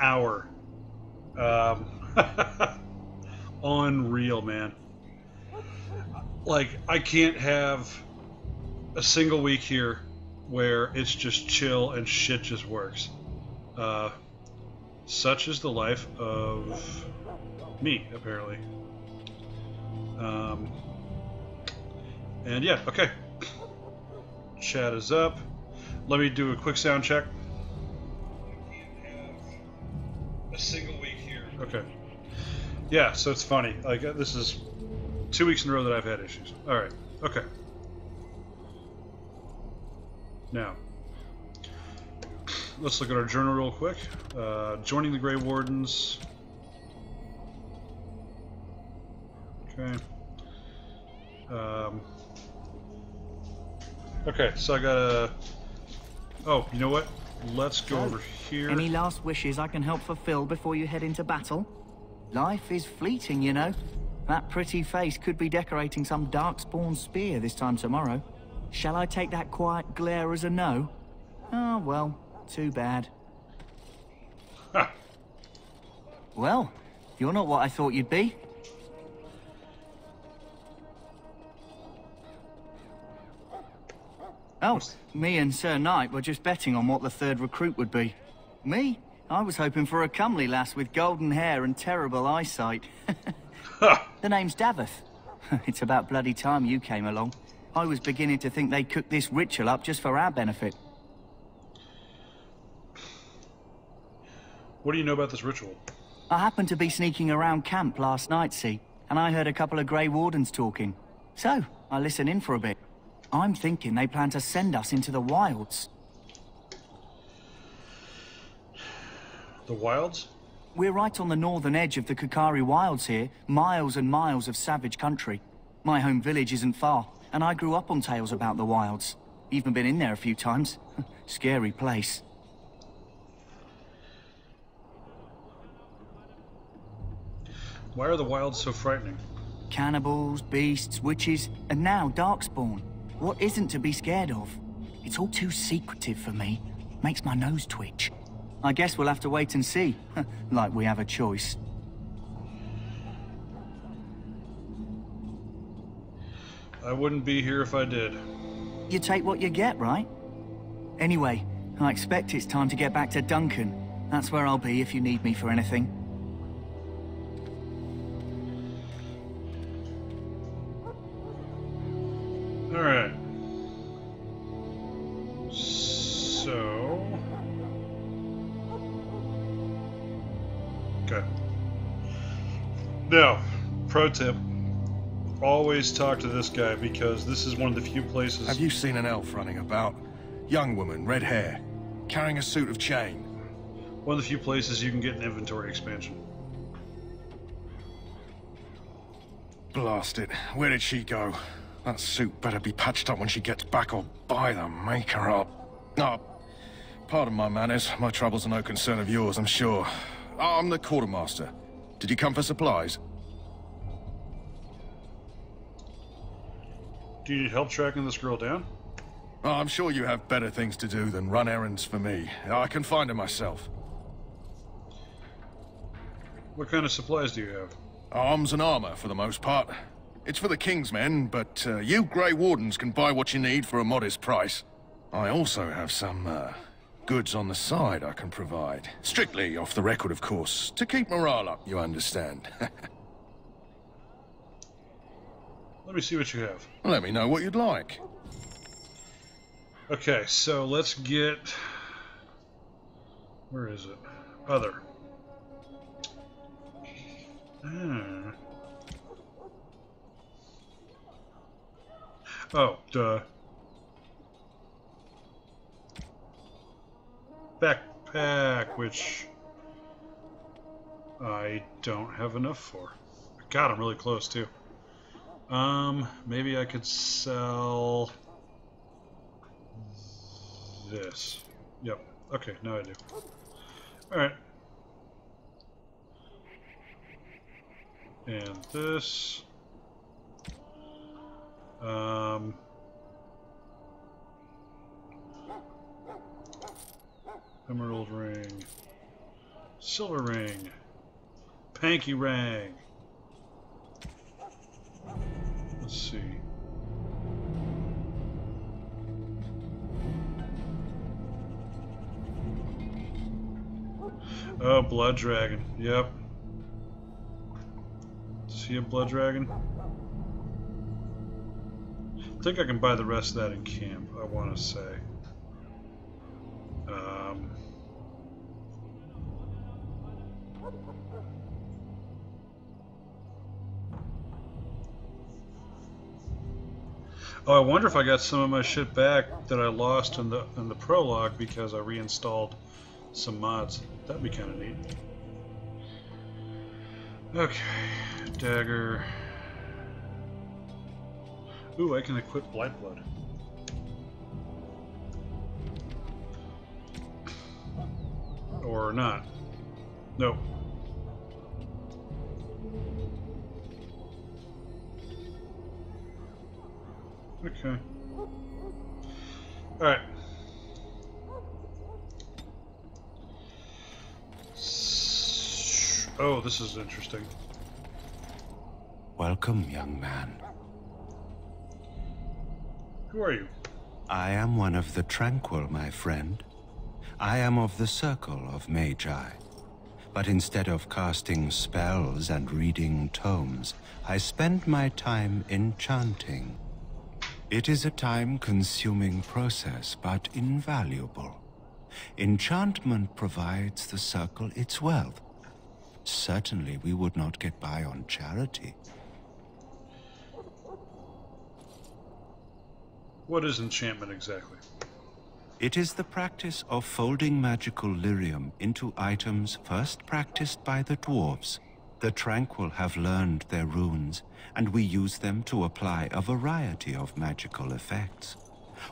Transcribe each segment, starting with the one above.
hour. Unreal, man. Like, I can't have a single week here where it's just chill and shit just works. Such is the life of me, apparently. And yeah, okay. Chat is up. Let me do a quick sound check. I can't have a single week here. Okay. Yeah, so it's funny. Like, this is 2 weeks in a row that I've had issues. Alright, okay. Now, let's look at our journal real quick. Joining the Grey Wardens. Okay. Okay, so I gotta... Oh, you know what? Let's go over here. Any last wishes I can help fulfill before you head into battle? Life is fleeting, you know. That pretty face could be decorating some darkspawn spear this time tomorrow. Shall I take that quiet glare as a no? Oh, well, too bad. Ha! Well, you're not what I thought you'd be. Oh, me and Sir Knight were just betting on what the third recruit would be. Me? I was hoping for a comely lass with golden hair and terrible eyesight. The name's Davith. It's about bloody time you came along. I was beginning to think they cooked this ritual up just for our benefit. What do you know about this ritual? I happened to be sneaking around camp last night, see, and I heard a couple of Grey Wardens talking. So, I listened in for a bit. I'm thinking they plan to send us into the wilds. The wilds? We're right on the northern edge of the Kukari Wilds here, miles and miles of savage country. My home village isn't far, and I grew up on tales about the wilds. Even been in there a few times. Scary place. Why are the wilds so frightening? Cannibals, beasts, witches, and now darkspawn. What isn't to be scared of? It's all too secretive for me. Makes my nose twitch. I guess we'll have to wait and see. Like we have a choice. I wouldn't be here if I did. You take what you get, right? Anyway, I expect it's time to get back to Duncan. That's where I'll be if you need me for anything. Alright. So... Okay. Now, pro tip. Always talk to this guy because this is one of the few places... Have you seen an elf running about? Young woman, red hair, carrying a suit of chain. One of the few places you can get an inventory expansion. Blast it. Where did she go? That suit better be patched up when she gets back, or by the maker up. Oh, pardon my manners. My troubles are no concern of yours, I'm sure. I'm the quartermaster. Did you come for supplies? Do you need help tracking this girl down? Oh, I'm sure you have better things to do than run errands for me. I can find her myself. What kind of supplies do you have? Arms and armor, for the most part. It's for the King's men, but you Grey Wardens can buy what you need for a modest price. I also have some, goods on the side I can provide. Strictly off the record, of course. To keep morale up, you understand. Let me see what you have. Let me know what you'd like. Okay, so let's get... Where is it? Other. Oh, duh. Backpack, which I don't have enough for. God, I'm really close too. Maybe I could sell this. Yep. Okay, now I do. Alright. And this. Emerald ring. Silver ring. Panky ring. Let's see. Oh, blood dragon. Yep. See a blood dragon? I think I can buy the rest of that in camp, I want to say. Oh, I wonder if I got some of my shit back that I lost in the prologue because I reinstalled some mods. That'd be kind of neat. Okay, dagger. Ooh, I can equip Blight Blood. Or not. Nope. Okay. Alright. Oh, this is interesting. Welcome, young man. Who are you? I am one of the Tranquil, my friend. I am of the Circle of Magi. But instead of casting spells and reading tomes, I spend my time enchanting. It is a time-consuming process, but invaluable. Enchantment provides the Circle its wealth. Certainly we would not get by on charity. What is enchantment exactly? It is the practice of folding magical lyrium into items first practiced by the dwarves. The Tranquil have learned their runes, and we use them to apply a variety of magical effects.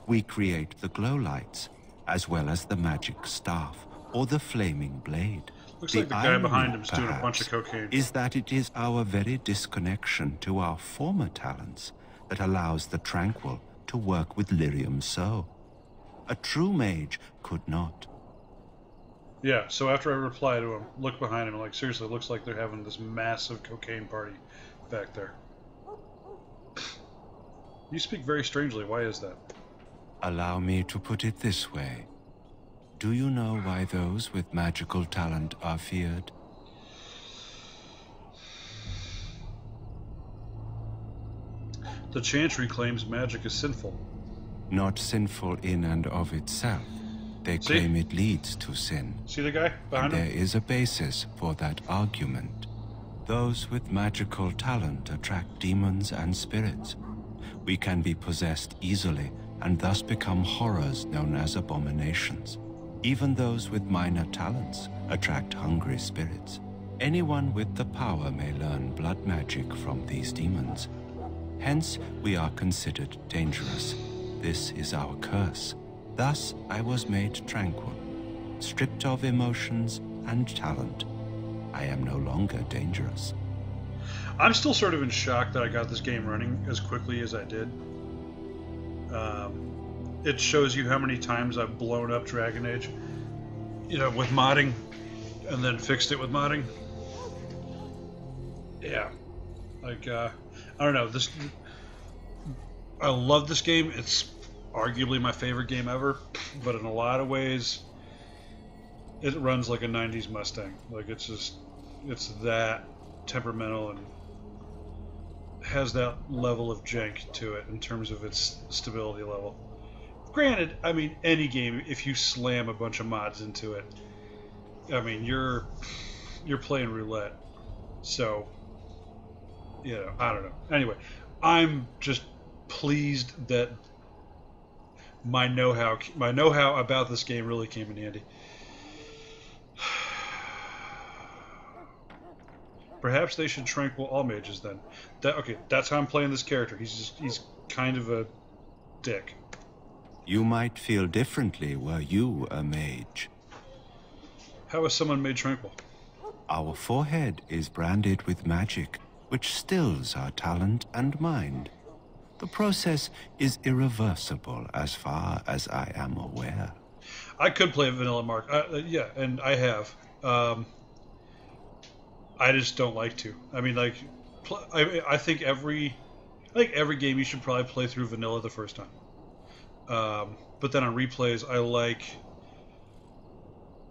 We create the glow lights, as well as the magic staff, or the flaming blade. Looks like the guy behind him's doing a bunch of cocaine. Is that it is our very disconnection to our former talents that allows the Tranquil to work with lyrium so. A true mage could not. Yeah, so after I reply to him, look behind him, like, seriously, it looks like they're having this massive cocaine party back there. You speak very strangely. Why is that? Allow me to put it this way. Do you know why those with magical talent are feared? The Chantry claims magic is sinful. Not sinful in and of itself. They claim it leads to sin. See the guy behind him? There is a basis for that argument. Those with magical talent attract demons and spirits. We can be possessed easily and thus become horrors known as abominations. Even those with minor talents attract hungry spirits. Anyone with the power may learn blood magic from these demons. Hence, we are considered dangerous. This is our curse. Thus, I was made tranquil, stripped of emotions and talent. I am no longer dangerous. I'm still sort of in shock that I got this game running as quickly as I did. It shows you how many times I've blown up Dragon Age, you know, with modding, and then fixed it with modding. Yeah, like I don't know. I love this game. It's arguably my favorite game ever, but in a lot of ways, it runs like a '90s Mustang. Like it's that temperamental and has that level of jank to it in terms of its stability level. Granted, I mean, any game, if you slam a bunch of mods into it, I mean, you're playing roulette. So, you know, I don't know. Anyway, I'm just pleased that my know-how about this game really came in handy. Perhaps they should tranquil all mages then. Okay, that's how I'm playing this character. He's kind of a dick. You might feel differently were you a mage. How is someone made tranquil? Our forehead is branded with magic, which stills our talent and mind. The process is irreversible as far as I am aware. I could play Vanilla Mark. Yeah, and I have. I just don't like to. I mean, like, I think every game you should probably play through vanilla the first time. But then on replays, I like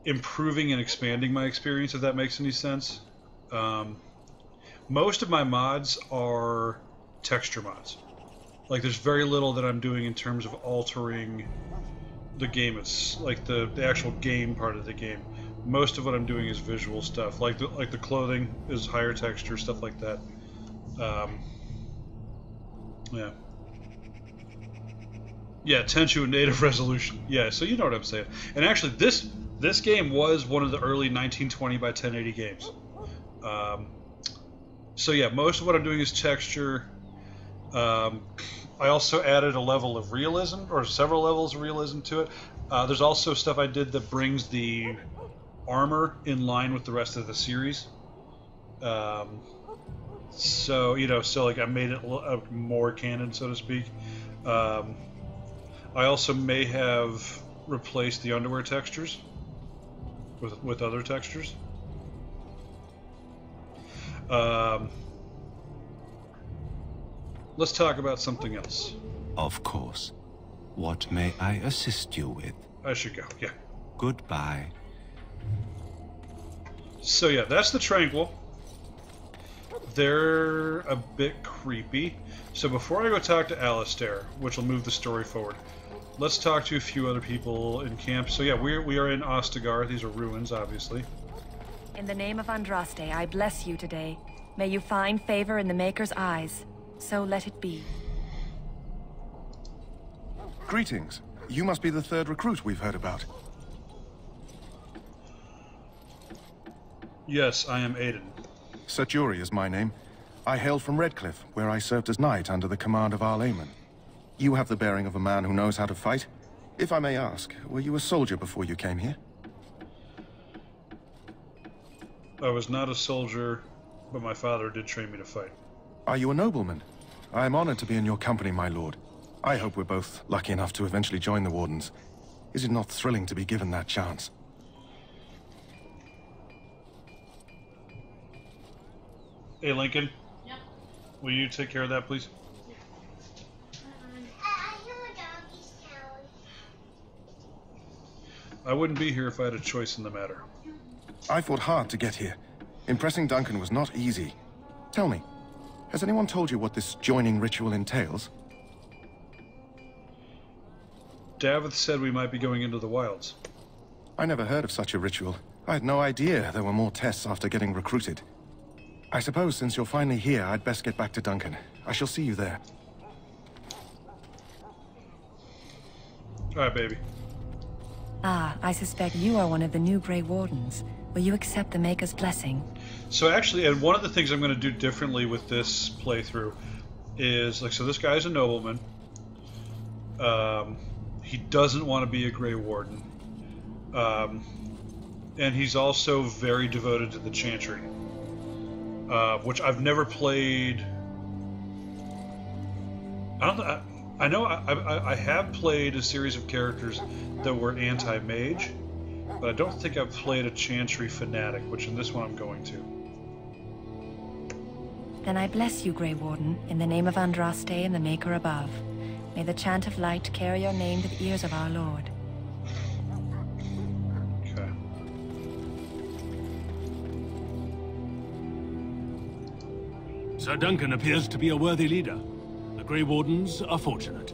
improving and expanding my experience, if that makes any sense. Most of my mods are texture mods. Like, there's very little that I'm doing in terms of altering the game. It's like the actual game part of the game. Most of what I'm doing is visual stuff. Like the clothing is higher texture, stuff like that. Yeah. Yeah, Tenchu native resolution. Yeah, so you know what I'm saying. And actually, this game was one of the early 1920 by 1080 games. So yeah, most of what I'm doing is texture. I also added a level of realism, or several levels of realism to it. There's also stuff I did that brings the armor in line with the rest of the series. So, you know, so like I made it more canon, so to speak. I also may have replaced the underwear textures with other textures. Let's talk about something else. Of course. What may I assist you with? I should go, yeah. Goodbye. So yeah, that's the Tranquil. They're a bit creepy. So before I go talk to Alistair, which will move the story forward, let's talk to a few other people in camp. So yeah, we are in Ostagar. These are ruins, obviously. In the name of Andraste, I bless you today. May you find favor in the Maker's eyes. So let it be. Greetings. You must be the third recruit we've heard about. Yes, I am Aiden. Serturi is my name. I hail from Redcliffe, where I served as knight under the command of Arl Eamon. You have the bearing of a man who knows how to fight. If I may ask, were you a soldier before you came here? I was not a soldier, but my father did train me to fight. Are you a nobleman? I am honored to be in your company, my lord. I hope we're both lucky enough to eventually join the Wardens. Is it not thrilling to be given that chance? Hey, Lincoln. Yep. Will you take care of that, please? I wouldn't be here if I had a choice in the matter. I fought hard to get here. Impressing Duncan was not easy. Tell me, has anyone told you what this joining ritual entails? Davith said we might be going into the wilds. I never heard of such a ritual. I had no idea there were more tests after getting recruited. I suppose since you're finally here, I'd best get back to Duncan. I shall see you there. Alright, baby. Ah, I suspect you are one of the new Grey Wardens. Will you accept the Maker's blessing? So actually, and one of the things I'm going to do differently with this playthrough is, like, so this guy's a nobleman. He doesn't want to be a Grey Warden. And he's also very devoted to the Chantry. Which I've never played. I know I have played a series of characters that were anti-mage, but I don't think I've played a Chantry fanatic, which in this one I'm going to. Then I bless you, Grey Warden, in the name of Andraste and the Maker above. May the chant of light carry your name to the ears of our Lord. Okay. Sir Duncan appears to be a worthy leader. The Grey Wardens are fortunate.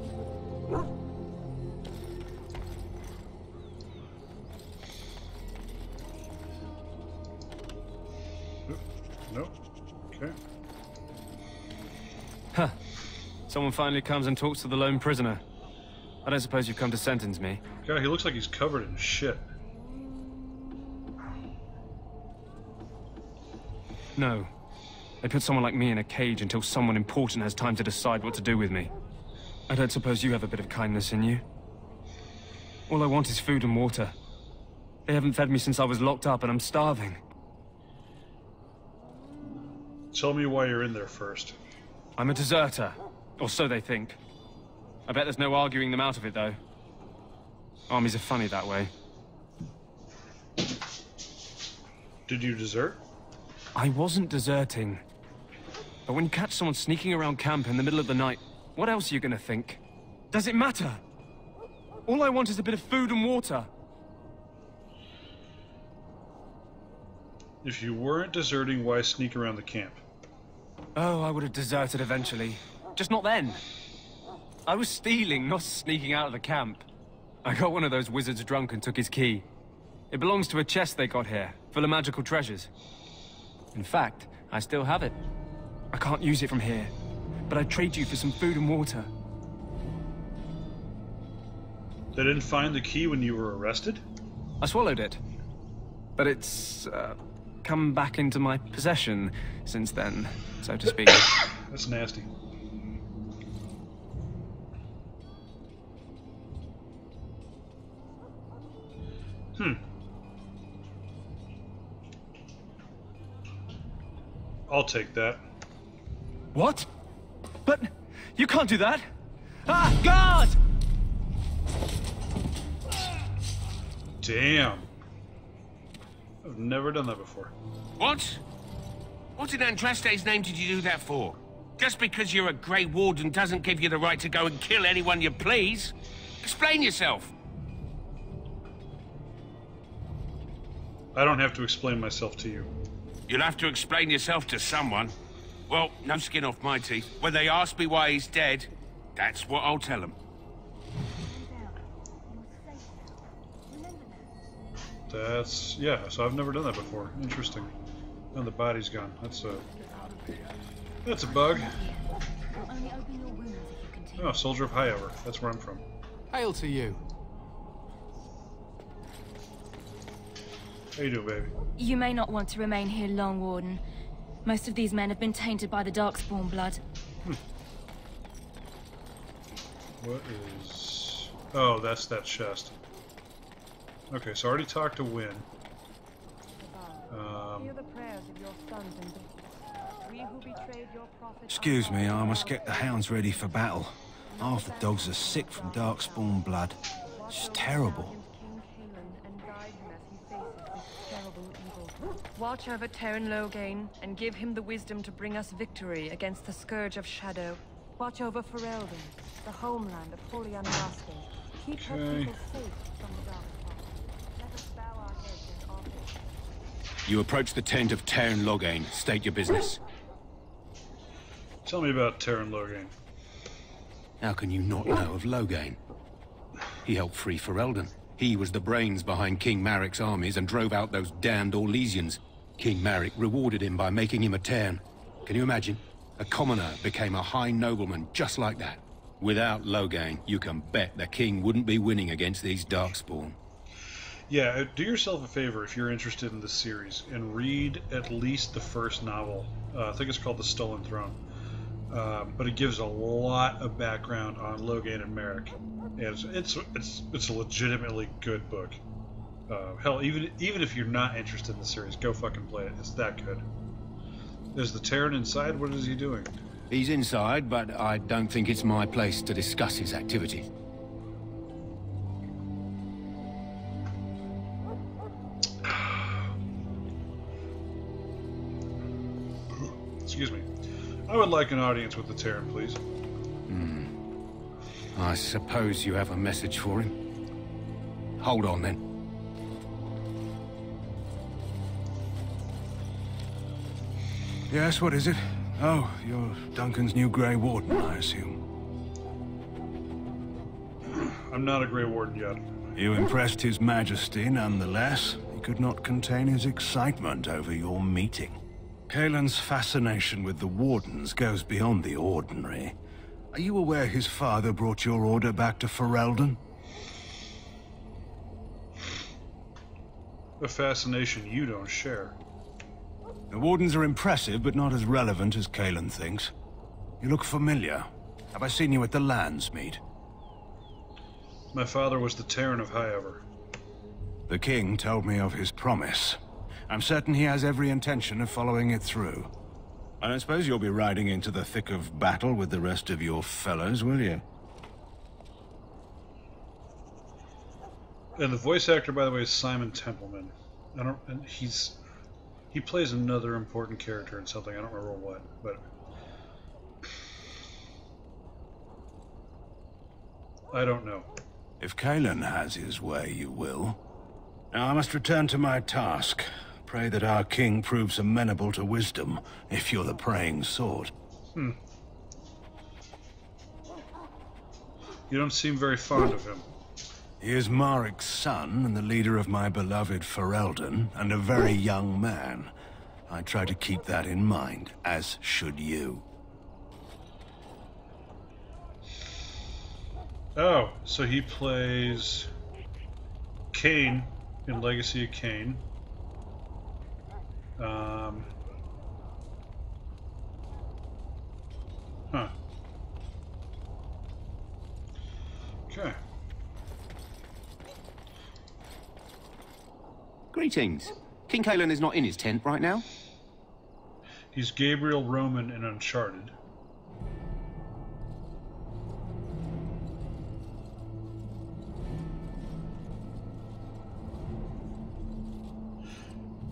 Nope. Okay. Huh. Someone finally comes and talks to the lone prisoner. I don't suppose you've come to sentence me. God, he looks like he's covered in shit. No. They put someone like me in a cage until someone important has time to decide what to do with me. I don't suppose you have a bit of kindness in you. All I want is food and water. They haven't fed me since I was locked up and I'm starving. Tell me why you're in there first. I'm a deserter. Or so they think. I bet there's no arguing them out of it, though. Armies are funny that way. Did you desert? I wasn't deserting. But when you catch someone sneaking around camp in the middle of the night, what else are you gonna think? Does it matter? All I want is a bit of food and water. If you weren't deserting, why sneak around the camp? Oh, I would have deserted eventually. Just not then. I was stealing, not sneaking out of the camp. I got one of those wizards drunk and took his key. It belongs to a chest they got here, full of magical treasures. In fact, I still have it. I can't use it from here, but I'd trade you for some food and water. They didn't find the key when you were arrested? I swallowed it. But it's, come back into my possession since then, so to speak. That's nasty. I'll take that. What? But you can't do that! Ah, God! Damn. I've never done that before. What? What in Andraste's name did you do that for? Just because you're a Grey Warden doesn't give you the right to go and kill anyone you please. Explain yourself. I don't have to explain myself to you. You'll have to explain yourself to someone. Well, no skin off my teeth. When they ask me why he's dead, that's what I'll tell them. That's... yeah, so I've never done that before. Interesting. And the body's gone. That's a bug. Oh, Soldier of Highover. That's where I'm from. Hail to you. How you doing, baby? You may not want to remain here long, Warden. Most of these men have been tainted by the Darkspawn blood. What is... oh, that's that chest. Okay, so I already talked to Wynn. Excuse me, I must get the hounds ready for battle. Half the dogs are sick from Darkspawn blood. It's terrible. Watch over Terran Logain and give him the wisdom to bring us victory against the Scourge of Shadow. Watch over Ferelden, the homeland of Holy Andraste. Keep her people safe from the Darkspawn. Let us bow our heads in office. You approach the tent of Terran Logain. State your business. Tell me about Terran Logain. How can you not know of Logain? He helped free Ferelden. He was the brains behind King Marik's armies and drove out those damned Orlesians. King Marik rewarded him by making him a Terran. Can you imagine? A commoner became a high nobleman just like that. Without Logain, you can bet the king wouldn't be winning against these Darkspawn. Yeah, do yourself a favor if you're interested in this series and read at least the first novel. I think it's called The Stolen Throne. But it gives a lot of background on Logain and Marik. And it's a legitimately good book. Hell, even if you're not interested in the series, go fucking play it. It's that good. Is the Terran inside? What is he doing? He's inside, but I don't think it's my place to discuss his activity. Excuse me. I would like an audience with the Terran, please. I suppose you have a message for him. Hold on, then. Yes, what is it? Oh, you're Duncan's new Grey Warden, I assume. I'm not a Grey Warden yet. You impressed His Majesty, nonetheless. He could not contain his excitement over your meeting. Kaelin's fascination with the Wardens goes beyond the ordinary. Are you aware his father brought your order back to Ferelden? A fascination you don't share. The Wardens are impressive, but not as relevant as Kaelin thinks. You look familiar. Have I seen you at the Lands meet? My father was the Terran of Highover. The King told me of his promise. I'm certain he has every intention of following it through. I don't suppose you'll be riding into the thick of battle with the rest of your fellows, will you? And the voice actor, by the way, is Simon Templeman. And he's He plays another important character in something. I don't remember what, but I don't know. If Kalen has his way, you will. Now I must return to my task. Pray that our king proves amenable to wisdom, if you're the praying sort. You don't seem very fond of him. He is Marik's son, and the leader of my beloved Ferelden, and a very young man. I try to keep that in mind, as should you. Oh, so he plays Cain in Legacy of Kain. Huh. Okay. Greetings. King Kalen is not in his tent right now? He's Gabriel Roman in Uncharted.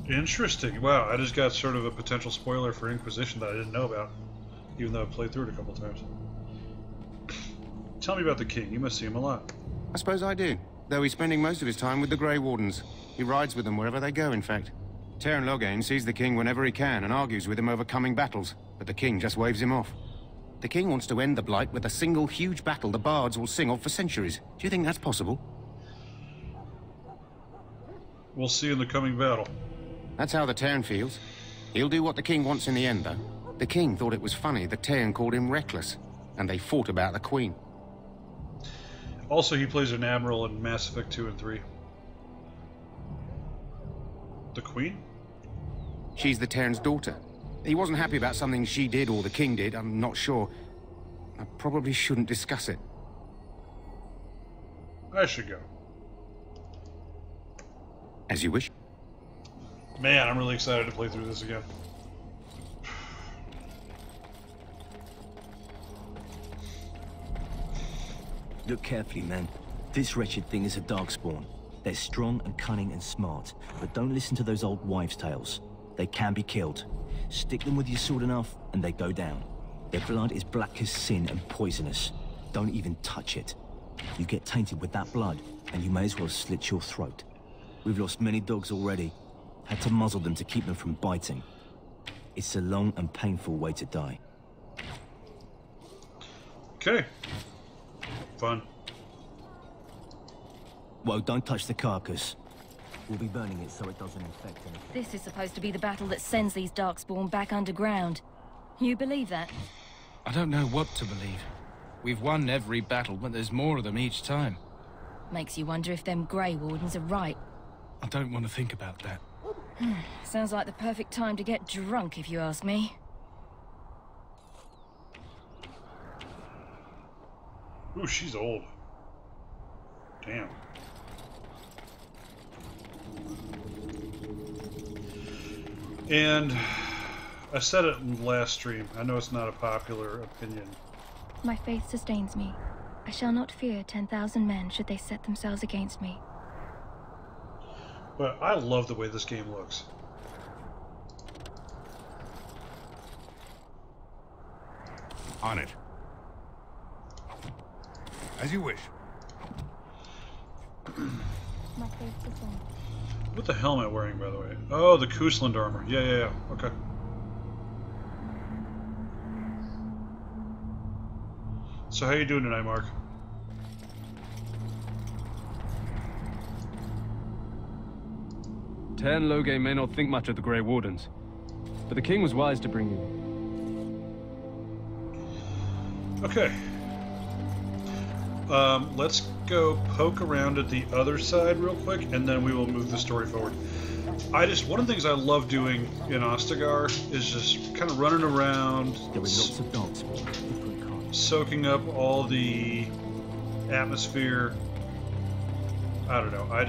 Interesting. Wow, I just got sort of a potential spoiler for Inquisition that I didn't know about, even though I played through it a couple times. Tell me about the king. You must see him a lot. I suppose I do, though he's spending most of his time with the Grey Wardens. He rides with them wherever they go, in fact. Teyrn Loghain sees the king whenever he can and argues with him over coming battles, but the king just waves him off. The king wants to end the Blight with a single huge battle the bards will sing of for centuries. Do you think that's possible? We'll see in the coming battle. That's how the Teyrn feels. He'll do what the king wants in the end, though. The king thought it was funny that Teyrn called him reckless, and they fought about the queen. Also, he plays an admiral in Mass Effect 2 and 3. The queen? She's the Teyrn's daughter. He wasn't happy about something she did or the king did, I'm not sure. I probably shouldn't discuss it. I should go. As you wish. Man, I'm really excited to play through this again. Look carefully, man. This wretched thing is a darkspawn. They're strong and cunning and smart, but don't listen to those old wives' tales. They can be killed. Stick them with your sword enough, and they go down. Their blood is black as sin and poisonous. Don't even touch it. You get tainted with that blood, and you may as well slit your throat. We've lost many dogs already. Had to muzzle them to keep them from biting. It's a long and painful way to die. Okay. Fun. Well, don't touch the carcass. We'll be burning it so it doesn't infect anything. This is supposed to be the battle that sends these darkspawn back underground. You believe that? I don't know what to believe. We've won every battle, but there's more of them each time. Makes you wonder if them Grey Wardens are right. I don't want to think about that. Sounds like the perfect time to get drunk, if you ask me. Ooh, she's old. Damn. And I said it in the last stream. I know it's not a popular opinion. My faith sustains me. I shall not fear 10,000 men should they set themselves against me. But I love the way this game looks. On it. As you wish. My faith sustains me. What the helmet wearing, by the way? Oh, the Kusland armor. Yeah. Okay. So how you doing tonight, Mark? Teyrn Loghain may not think much of the Grey Wardens, but the king was wise to bring you. Okay. Let's go poke around at the other side real quick, and then we will move the story forward. One of the things I love doing in Ostagar is just kind of running around, Lots of darkspawn, different kinds. soaking up all the atmosphere. I don't know. I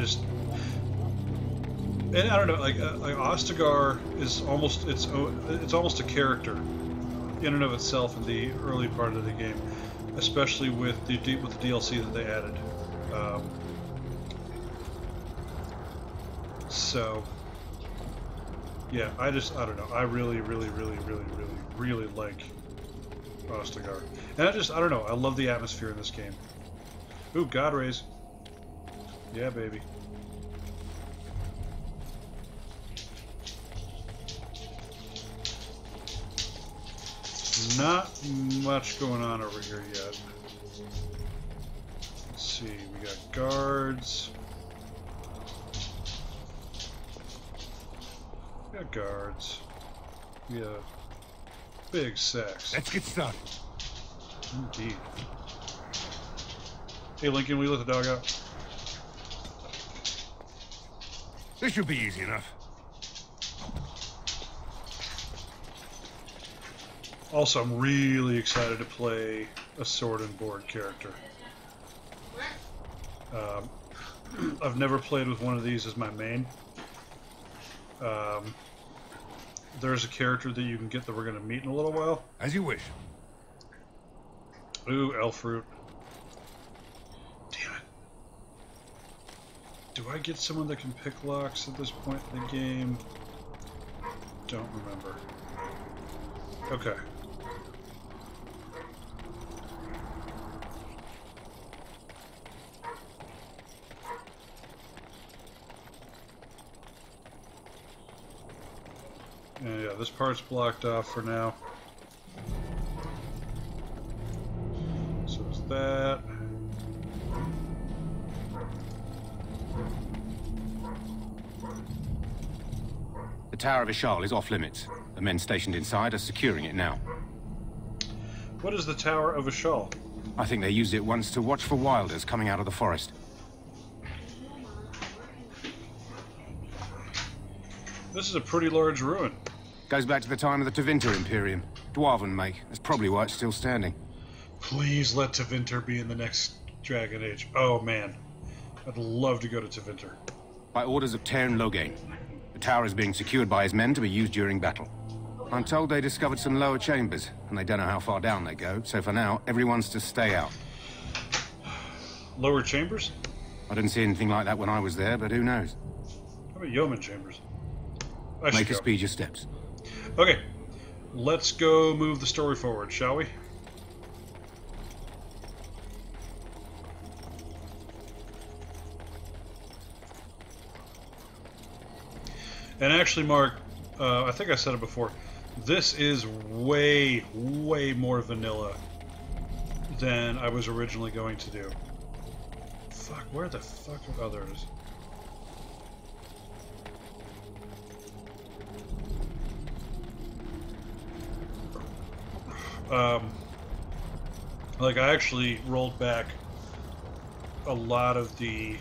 don't know. Like Ostagar is almost it's almost a character in and of itself in the early part of the game, especially with the DLC that they added. So Yeah, I don't know. I really like Ostagar. And I don't know. I love the atmosphere in this game. Ooh, God Rays. Yeah, baby. Not much going on over here yet. Let's see, we got guards. We got guards. We got big sacks. Let's get started. Indeed. Hey Lincoln, will you let the dog out? This should be easy enough. Also, I'm really excited to play a sword and board character. I've never played with one of these as my main. There's a character that you can get that we're going to meet in a little while. As you wish. Ooh, elf fruit. Damn it. Do I get someone that can pick locks at this point in the game? Don't remember. Okay. Yeah, this part's blocked off for now. So it's that. The Tower of Ishal is off limits. The men stationed inside are securing it now. What is the Tower of Ishal? I think they used it once to watch for wilders coming out of the forest. This is a pretty large ruin. Goes back to the time of the Tevinter Imperium. Dwarven make. That's probably why it's still standing. Please let Tevinter be in the next Dragon Age. Oh man, I'd love to go to Tevinter. By orders of Tairn Loghain. The tower is being secured by his men to be used during battle. I'm told they discovered some lower chambers, and they don't know how far down they go, so for now, everyone's to stay out. Lower chambers? I didn't see anything like that when I was there, but who knows? How about yeoman chambers? Make us speed your steps. Okay, let's go move the story forward, shall we? And actually, Mark, I think I said it before, this is way more vanilla than I was originally going to do. Fuck, where the fuck are others? Like, I actually rolled back a lot of the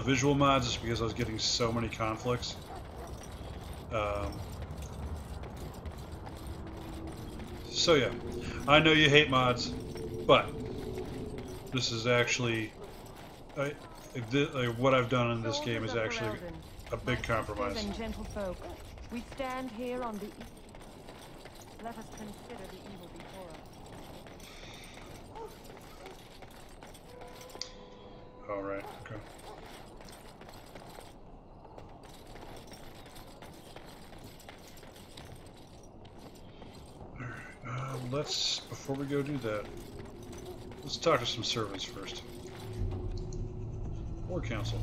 visual mods just because I was getting so many conflicts. So yeah, I know you hate mods, but this is actually what I've done in this game is actually a big compromise. Gentle folk, we stand here on the. Let us consider the evil before us. All right. Okay. Let's, before we go do that, let's talk to some servants first. Or council.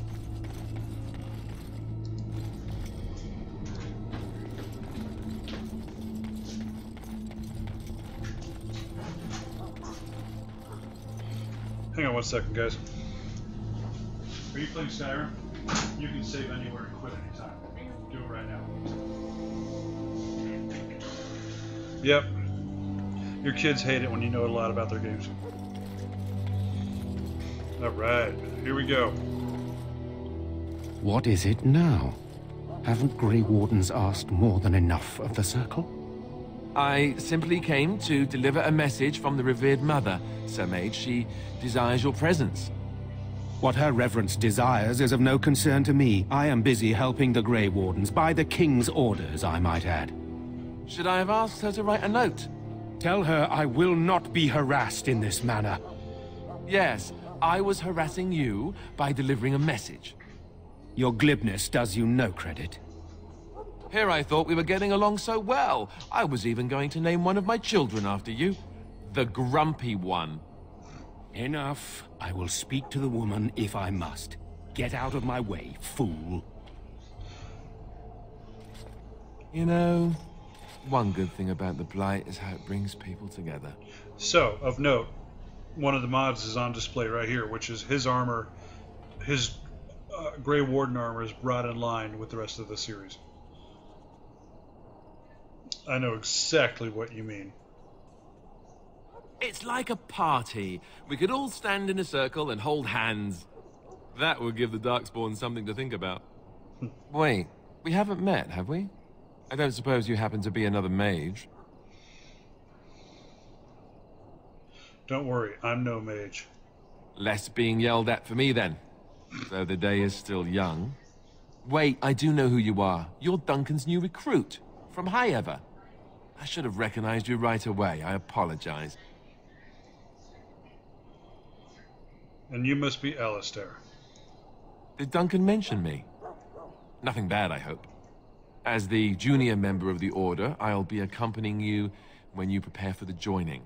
Hang on 1 second, guys. Are you playing Skyrim? You can save anywhere and quit anytime. Do it right now. Yep. Your kids hate it when you know a lot about their games. Alright, here we go. What is it now? Haven't Grey Wardens asked more than enough of the Circle? I simply came to deliver a message from the revered mother, Sir Mage. She desires your presence. What her reverence desires is of no concern to me. I am busy helping the Grey Wardens, by the King's orders, I might add. Should I have asked her to write a note? Tell her I will not be harassed in this manner. Yes, I was harassing you by delivering a message. Your glibness does you no credit. Here I thought we were getting along so well. I was even going to name one of my children after you. The Grumpy One. Enough. I will speak to the woman if I must. Get out of my way, fool. You know, one good thing about the Blight is how it brings people together. So, of note, one of the mods is on display right here, which is his armor, his Grey Warden armor is brought in line with the rest of the series. I know exactly what you mean. It's like a party. We could all stand in a circle and hold hands. That would give the Darkspawn something to think about. Wait, we haven't met, have we? I don't suppose you happen to be another mage? Don't worry, I'm no mage. Less being yelled at for me, then. Though the day is still young. Wait, I do know who you are. You're Duncan's new recruit, from High Ever. I should have recognized you right away. I apologize. And you must be Alistair. Did Duncan mention me? Nothing bad, I hope. As the junior member of the Order, I'll be accompanying you when you prepare for the joining.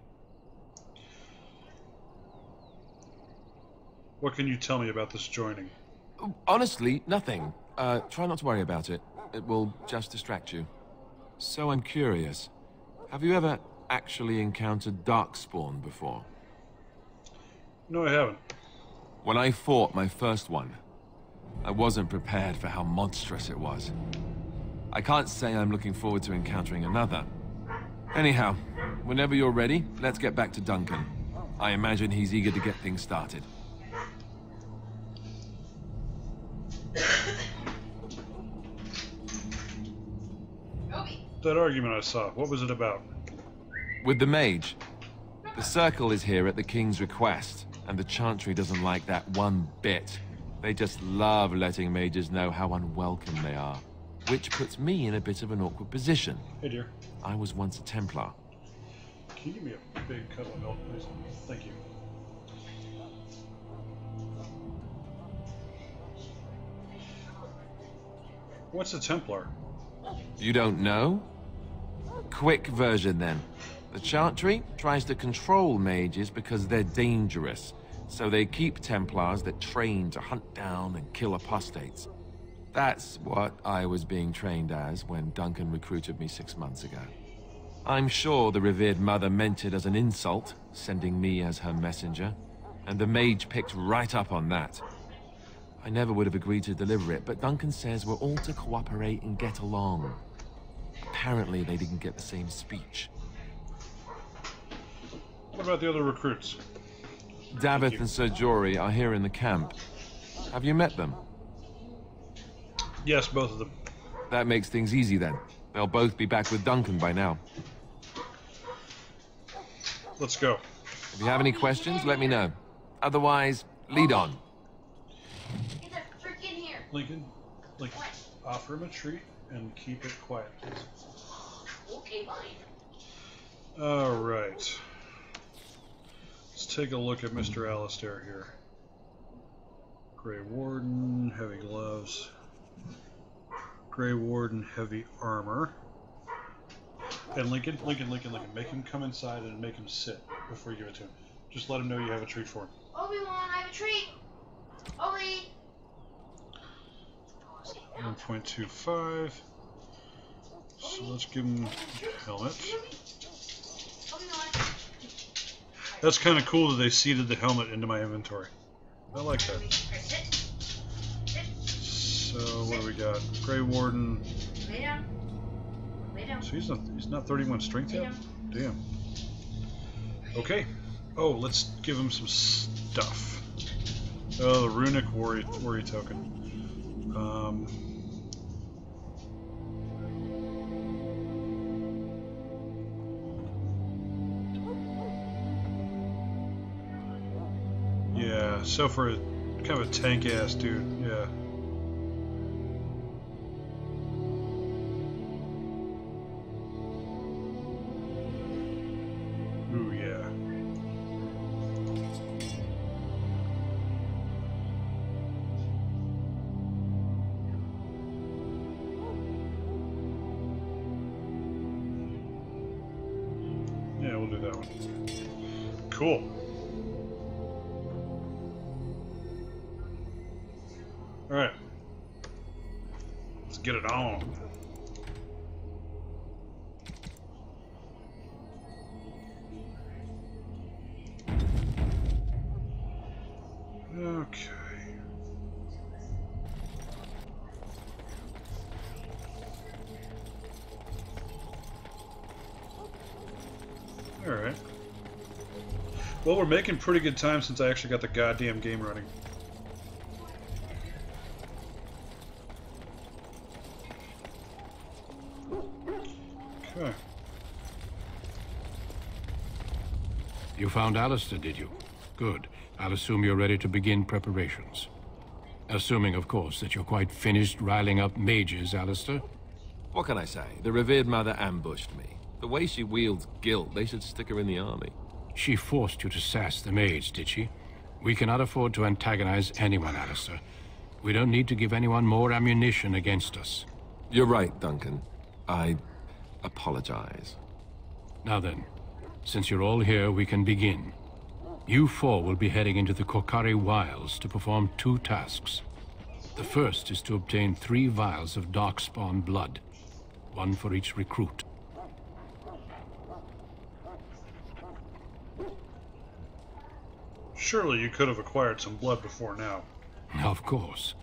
What can you tell me about this joining? Honestly, nothing. Try not to worry about it. It will just distract you. So I'm curious. Have you ever actually encountered Darkspawn before? No, I haven't. When I fought my first one, I wasn't prepared for how monstrous it was. I can't say I'm looking forward to encountering another. Anyhow, whenever you're ready, let's get back to Duncan. I imagine he's eager to get things started. That argument I saw, what was it about? With the mage. The Circle is here at the King's request, and the Chantry doesn't like that one bit. They just love letting mages know how unwelcome they are. Which puts me in a bit of an awkward position. Hey, dear. I was once a Templar. Can you give me a big cup of milk, please? Thank you. What's a Templar? You don't know? Quick version, then. The Chantry tries to control mages because they're dangerous, so they keep Templars that train to hunt down and kill apostates. That's what I was being trained as when Duncan recruited me 6 months ago. I'm sure the revered mother meant it as an insult, sending me as her messenger, and the mage picked right up on that. I never would have agreed to deliver it, but Duncan says we're all to cooperate and get along. Apparently they didn't get the same speech. What about the other recruits? Davith and Sir Jory are here in the camp. Have you met them? Yes, both of them. That makes things easy then. They'll both be back with Duncan by now. Let's go. If you have any questions, let me know. Otherwise, lead on. Get the frick in here. Lincoln, offer him a treat and keep it quiet, please. Okay, fine. Alright. Let's take a look at Mr. Alistair here. Grey Warden, heavy gloves. Grey Warden, heavy armor. And Lincoln, make him come inside and make him sit before you give it to him. Just let him know you have a treat for him. Obi-Wan, I have a treat. Obi! 1.25. So let's give him a helmet. That's kind of cool that they seeded the helmet into my inventory. I like that. So what do we got? Grey Warden. So he's not 31 strength yet? Damn. Okay. Oh, let's give him some stuff. Oh, the runic warrior token. Yeah, so for kind of a tank ass dude, yeah. Ooh, yeah. we'll do that one. Cool. Alright. Let's get it on. Okay. Alright. Well, we're making pretty good time since I actually got the goddamn game running. Okay. You found Alistair, did you? Good. I'll assume you're ready to begin preparations. Assuming, of course, that you're quite finished riling up mages, Alistair. What can I say? The revered mother ambushed me. The way she wields guilt, they should stick her in the army. She forced you to sass the mage, did she? We cannot afford to antagonize anyone, Alistair. We don't need to give anyone more ammunition against us. You're right, Duncan. I apologize. Now then, since you're all here, we can begin. You four will be heading into the Korcari Wilds to perform 2 tasks. The first is to obtain 3 vials of Darkspawn blood, 1 for each recruit. Surely you could have acquired some blood before now. Of course.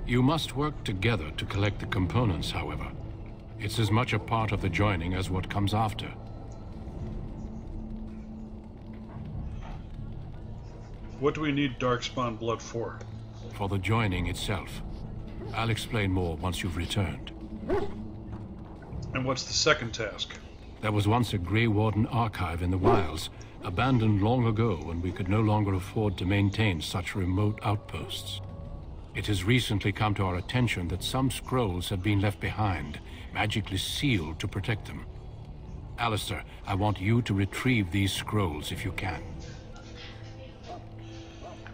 You must work together to collect the components, however. It's as much a part of the joining as what comes after. What do we need Darkspawn blood for? For the joining itself. I'll explain more once you've returned. And what's the second task? There was once a Grey Warden archive in the wilds, abandoned long ago when we could no longer afford to maintain such remote outposts. It has recently come to our attention that some scrolls have been left behind, magically sealed to protect them. Alistair, I want you to retrieve these scrolls if you can.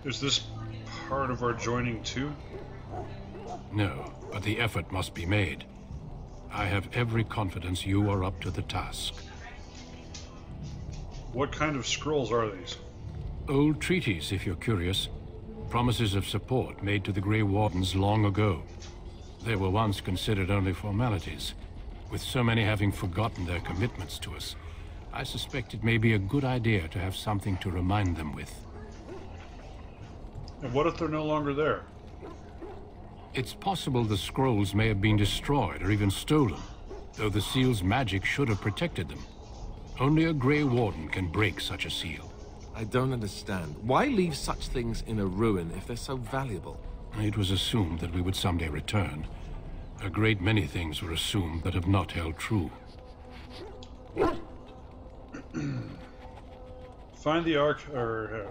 Is this part of our joining too? No, but the effort must be made. I have every confidence you are up to the task. What kind of scrolls are these? Old treaties, if you're curious. Promises of support made to the Grey Wardens long ago. They were once considered only formalities. With so many having forgotten their commitments to us, I suspect it may be a good idea to have something to remind them with. And what if they're no longer there? It's possible the scrolls may have been destroyed or even stolen, though the seal's magic should have protected them. Only a Grey Warden can break such a seal. I don't understand. Why leave such things in a ruin if they're so valuable? It was assumed that we would someday return. A great many things were assumed that have not held true. Find the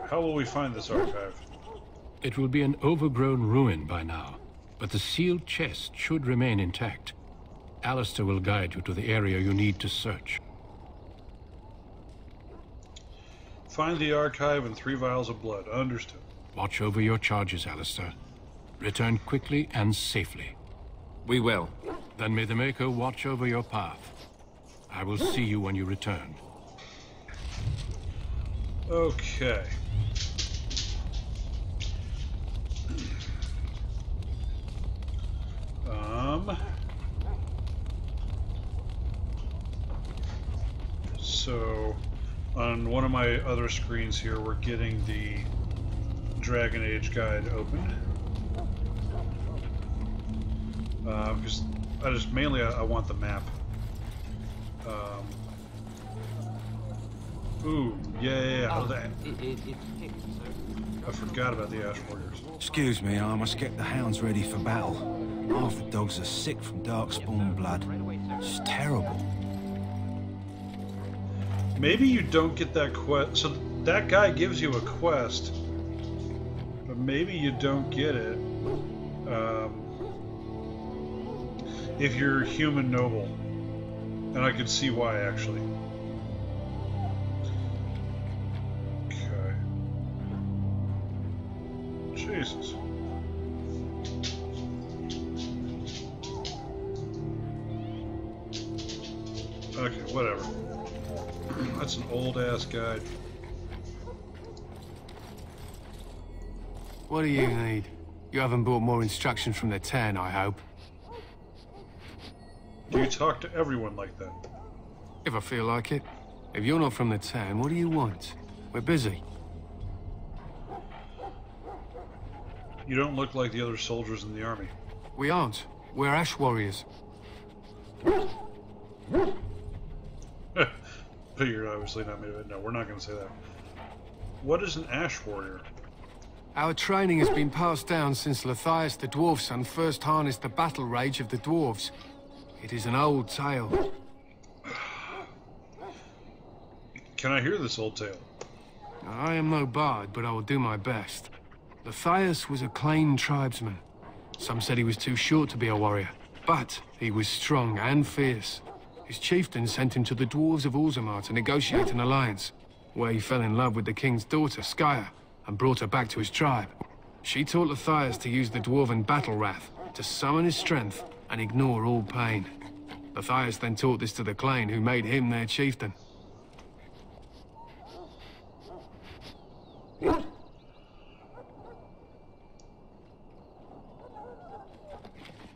how will we find this archive? It will be an overgrown ruin by now, but the sealed chest should remain intact. Alistair will guide you to the area you need to search. Find the archive and 3 vials of blood. Understood. Watch over your charges, Alistair. Return quickly and safely. We will. Then may the Maker watch over your path. I will see you when you return. Okay. So, on one of my other screens here, we're getting the Dragon Age guide open. Because I want the map. Ooh, yeah. I forgot about the Ash Warriors. Excuse me, I must get the hounds ready for battle. Half the dogs are sick from Darkspawn blood. It's terrible. Maybe you don't get that quest. So that guy gives you a quest, but maybe you don't get it if you're human noble. And I could see why, actually. Okay. Jesus. Okay, whatever. That's an old-ass guide. What do you need? You haven't brought more instructions from the 10, I hope. Do you talk to everyone like that? If I feel like it. If you're not from the 10, what do you want? We're busy. You don't look like the other soldiers in the army. We aren't. We're Ash Warriors. But you're obviously not made of it. No, we're not going to say that. What is an Ash Warrior? Our training has been passed down since Lathias the Dwarf Son first harnessed the battle rage of the dwarves. It is an old tale. Can I hear this old tale? I am no bard, but I will do my best. Lathias was a Blaine tribesman. Some said he was too short to be a warrior, but he was strong and fierce. His chieftain sent him to the dwarves of Orzammar to negotiate an alliance, where he fell in love with the king's daughter, Skya, and brought her back to his tribe. She taught Lathias to use the dwarven battle wrath to summon his strength and ignore all pain. Lathias then taught this to the Blaine, who made him their chieftain.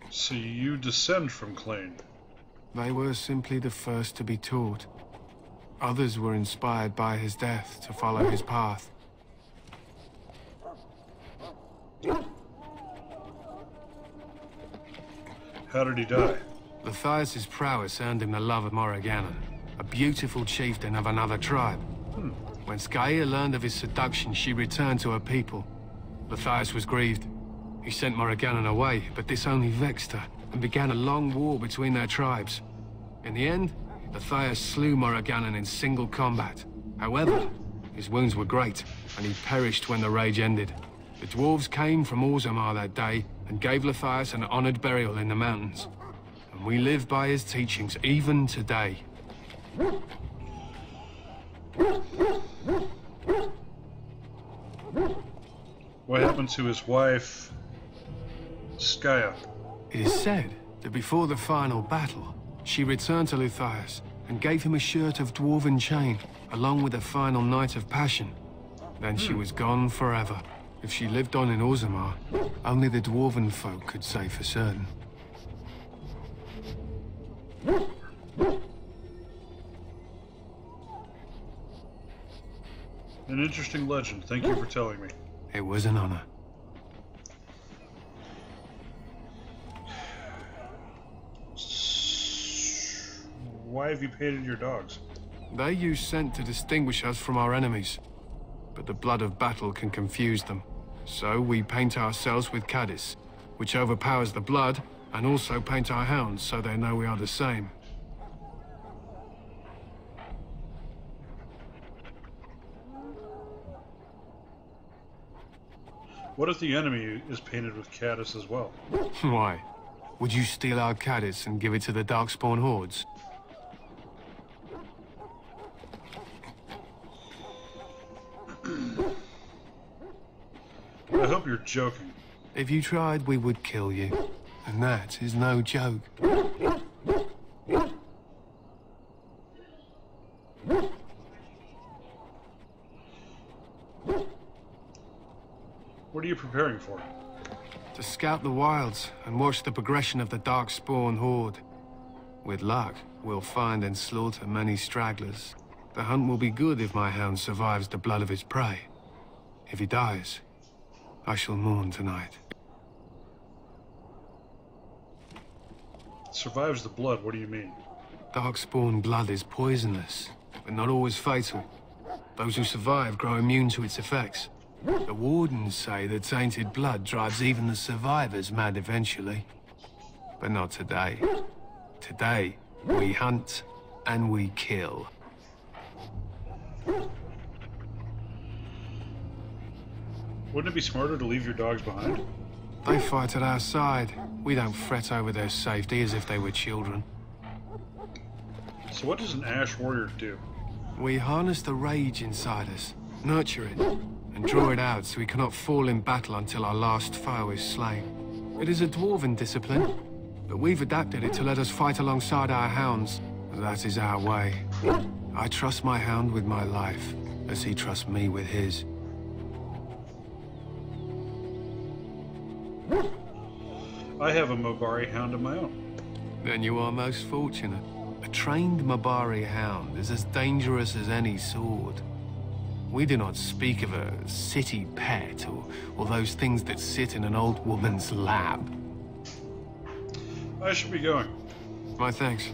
So you descend from Blaine? They were simply the first to be taught. Others were inspired by his death to follow his path. How did he die? Lathias' prowess earned him the love of Morrigannon, a beautiful chieftain of another tribe. When Skya learned of his seduction, she returned to her people. Lathias was grieved. He sent Morrigannon away, but this only vexed her, and began a long war between their tribes. In the end, Lathias slew Morrigannon in single combat. However, his wounds were great, and he perished when the rage ended. The dwarves came from Orzammar that day, and gave Lathias an honored burial in the mountains. And we live by his teachings, even today. What happened to his wife, Skya? It is said that before the final battle, she returned to Lathias and gave him a shirt of dwarven chain, along with a final night of passion. Then she was gone forever. If she lived on in Orzammar, only the dwarven folk could say for certain. An interesting legend. Thank you for telling me. It was an honor. Why have you painted your dogs? They use scent to distinguish us from our enemies, but the blood of battle can confuse them. So we paint ourselves with Caddis, which overpowers the blood, and also paint our hounds so they know we are the same. What if the enemy is painted with Caddis as well? Why? Would you steal our Caddis and give it to the Darkspawn hordes? I hope you're joking. If you tried, we would kill you. And that is no joke. What are you preparing for? To scout the wilds and watch the progression of the Darkspawn horde. With luck, we'll find and slaughter many stragglers. The hunt will be good if my hound survives the blood of his prey. If he dies, I shall mourn tonight. Survives the blood, what do you mean? Darkspawn blood is poisonous, but not always fatal. Those who survive grow immune to its effects. The wardens say that tainted blood drives even the survivors mad eventually. But not today. Today, we hunt and we kill. Wouldn't it be smarter to leave your dogs behind? They fight at our side. We don't fret over their safety as if they were children. So what does an Ash Warrior do? We harness the rage inside us, nurture it, and draw it out so we cannot fall in battle until our last foe is slain. It is a dwarven discipline, but we've adapted it to let us fight alongside our hounds. That is our way. I trust my hound with my life, as he trusts me with his. I have a Mobari hound of my own. Then you are most fortunate. A trained Mobari hound is as dangerous as any sword. We do not speak of a city pet or those things that sit in an old woman's lap. I should be going. My thanks.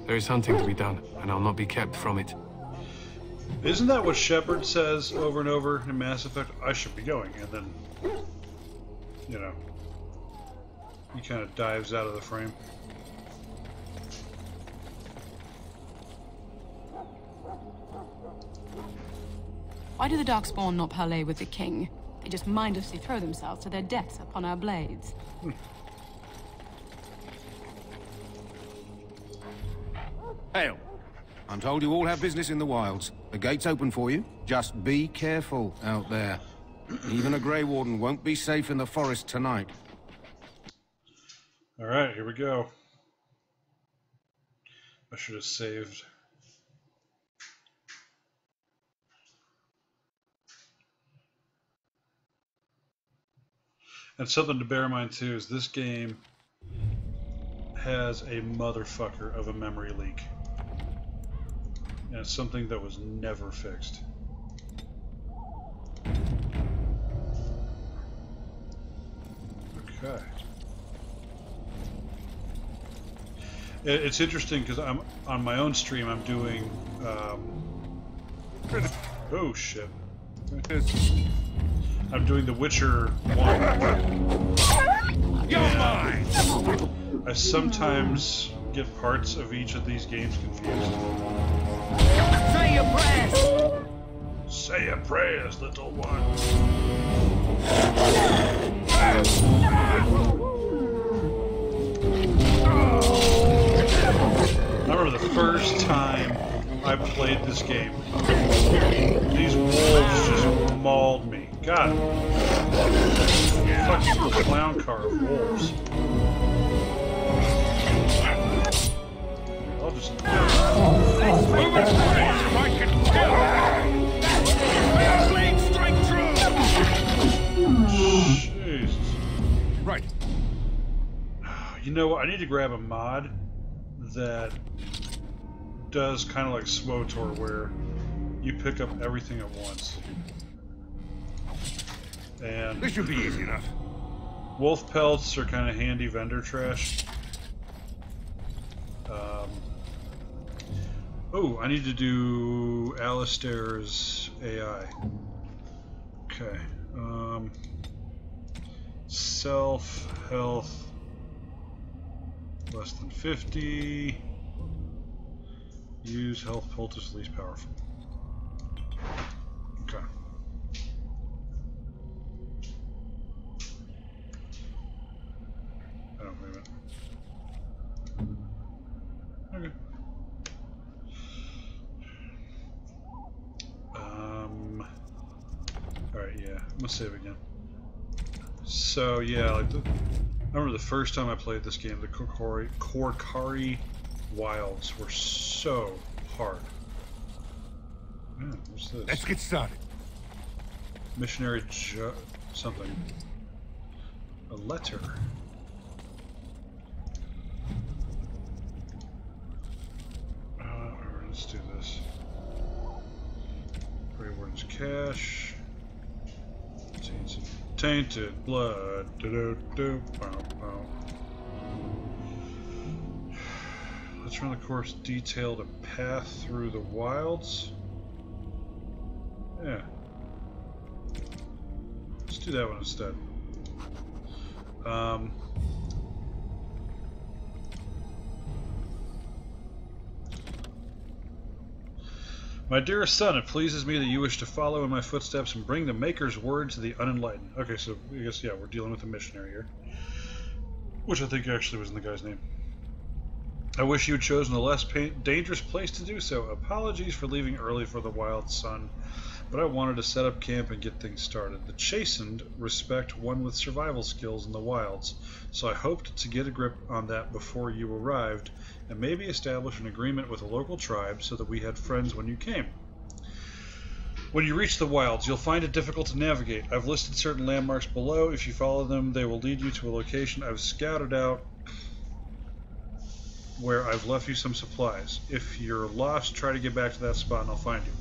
There is hunting to be done, and I'll not be kept from it. Isn't that what Shepard says over and over in Mass Effect? I should be going, and then, you know, he kind of dives out of the frame. Why do the Darkspawn not parley with the king? They just mindlessly throw themselves to their deaths upon our blades. Hail. I'm told you all have business in the wilds. The gate's open for you. Just be careful out there. Even a Grey Warden won't be safe in the forest tonight. Alright, here we go. I should have saved. And something to bear in mind too is this game has a motherfucker of a memory leak. And it's something that was never fixed. Okay. It's interesting because I'm on my own stream. I'm doing. Oh shit! I'm doing The Witcher 1. You're mine. I sometimes get parts of each of these games confused. Say your prayers. Say your prayers, little one. I remember the first time I played this game. These wolves just mauled me. God. Fucking clown car of wolves. I'll just... Jesus. Right. You know what? I need to grab a mod that does kind of like SWOTOR, where you pick up everything at once. And this should be easy enough. Wolf pelts are kind of handy vendor trash. Oh, I need to do Alistair's AI. Okay. Self, health, less than 50. Use health poultice least powerful. Okay. Oh, wait a minute. Okay. Alright, yeah. I'm gonna save again. So, yeah, like I remember the first time I played this game, the Korkari Wilds were so hard. Man, what's this? Let's get started. Missionary something. A letter. Let's do this. Grey Warden's cache. Tainted blood. Let's run the course detailed a path through the wilds. Yeah. Let's do that one instead. My dearest son, it pleases me that you wish to follow in my footsteps and bring the Maker's word to the unenlightened. Okay, so I guess, yeah, we're dealing with a missionary here. Which I think actually was in the guy's name. I wish you had chosen a less dangerous place to do so. Apologies for leaving early for the wild, son. but I wanted to set up camp and get things started. The Chastened respect one with survival skills in the wilds, so I hoped to get a grip on that before you arrived, and maybe establish an agreement with a local tribe so that we had friends when you came. When you reach the wilds, you'll find it difficult to navigate. I've listed certain landmarks below. If you follow them, they will lead you to a location I've scouted out where I've left you some supplies. If you're lost, try to get back to that spot and I'll find you.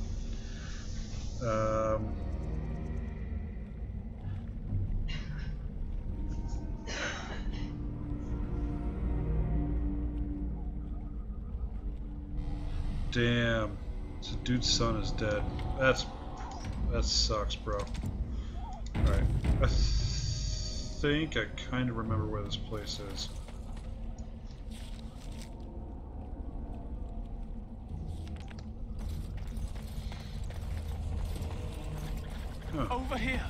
Damn. So dude's son is dead. That sucks, bro. Alright. I think I kind of remember where this place is. Huh. Over here.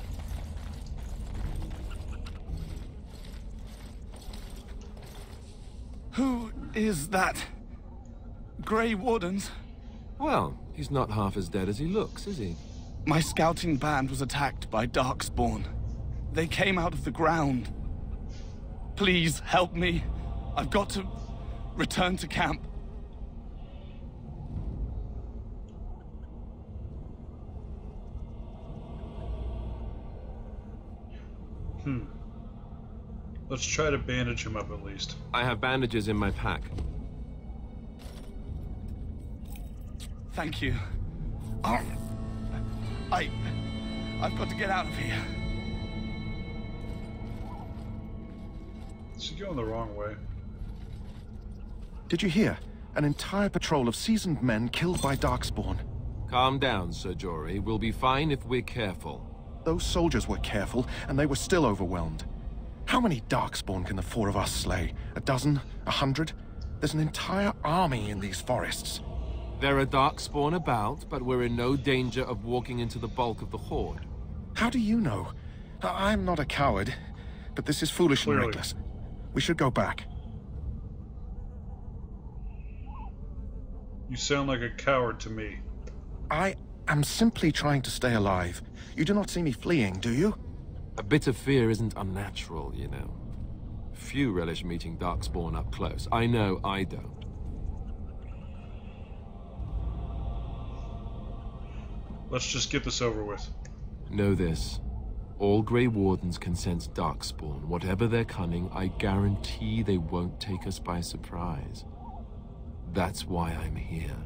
Who is that? Grey Wardens? Well, he's not half as dead as he looks, is he? My scouting band was attacked by Darkspawn. They came out of the ground. Please help me. I've got to return to camp. Let's try to bandage him up at least. I have bandages in my pack. Thank you. Oh, I've got to get out of here. Is he going the wrong way? Did you hear? An entire patrol of seasoned men killed by Darkspawn. Calm down, Sir Jory. We'll be fine if we're careful. Those soldiers were careful, and they were still overwhelmed. How many Darkspawn can the four of us slay? A dozen? 100? There's an entire army in these forests. There are Darkspawn about, but we're in no danger of walking into the bulk of the Horde. How do you know? I'm not a coward, but this is foolish and reckless. We should go back. You sound like a coward to me. I am simply trying to stay alive. You do not see me fleeing, do you? A bit of fear isn't unnatural, you know. Few relish meeting Darkspawn up close. I know I don't. Let's just get this over with. Know this. All Grey Wardens can sense Darkspawn. Whatever their cunning, I guarantee they won't take us by surprise. That's why I'm here.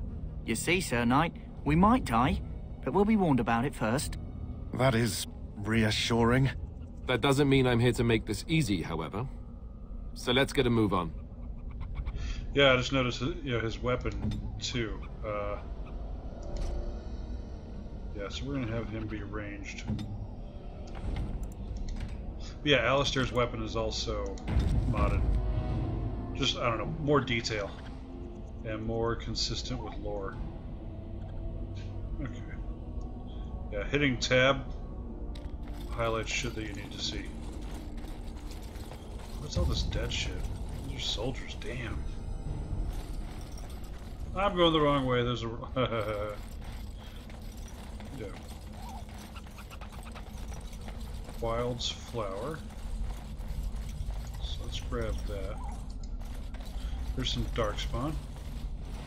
You see, Sir Knight, we might die, but we'll be warned about it first. That is reassuring. That doesn't mean I'm here to make this easy, however. So let's get a move on. Yeah, I just noticed his weapon, too. Yeah, so we're going to have him be ranged. Yeah, Alistair's weapon is also modded. Just, I don't know, more detail. And more consistent with lore. Okay. Yeah, hitting tab highlights shit that you need to see. What's all this dead shit? These are soldiers, damn. I'm going the wrong way, there's a... yeah. Wild's flower. So let's grab that. There's some Darkspawn.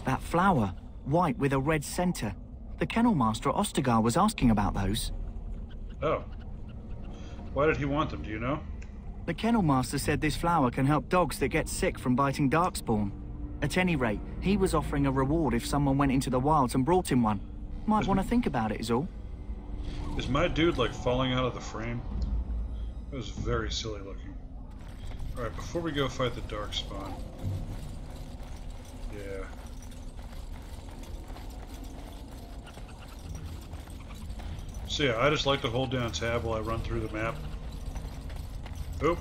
That flower, white with a red center. The Kennel Master at Ostagar was asking about those. Oh. Why did he want them, do you know? The Kennel Master said this flower can help dogs that get sick from biting Darkspawn. At any rate, he was offering a reward if someone went into the wilds and brought him one. Might want to think about it is all. Is my dude like falling out of the frame? That was very silly looking. Alright, before we go fight the Darkspawn. Yeah. So yeah, I just like to hold down tab while I run through the map. Oop.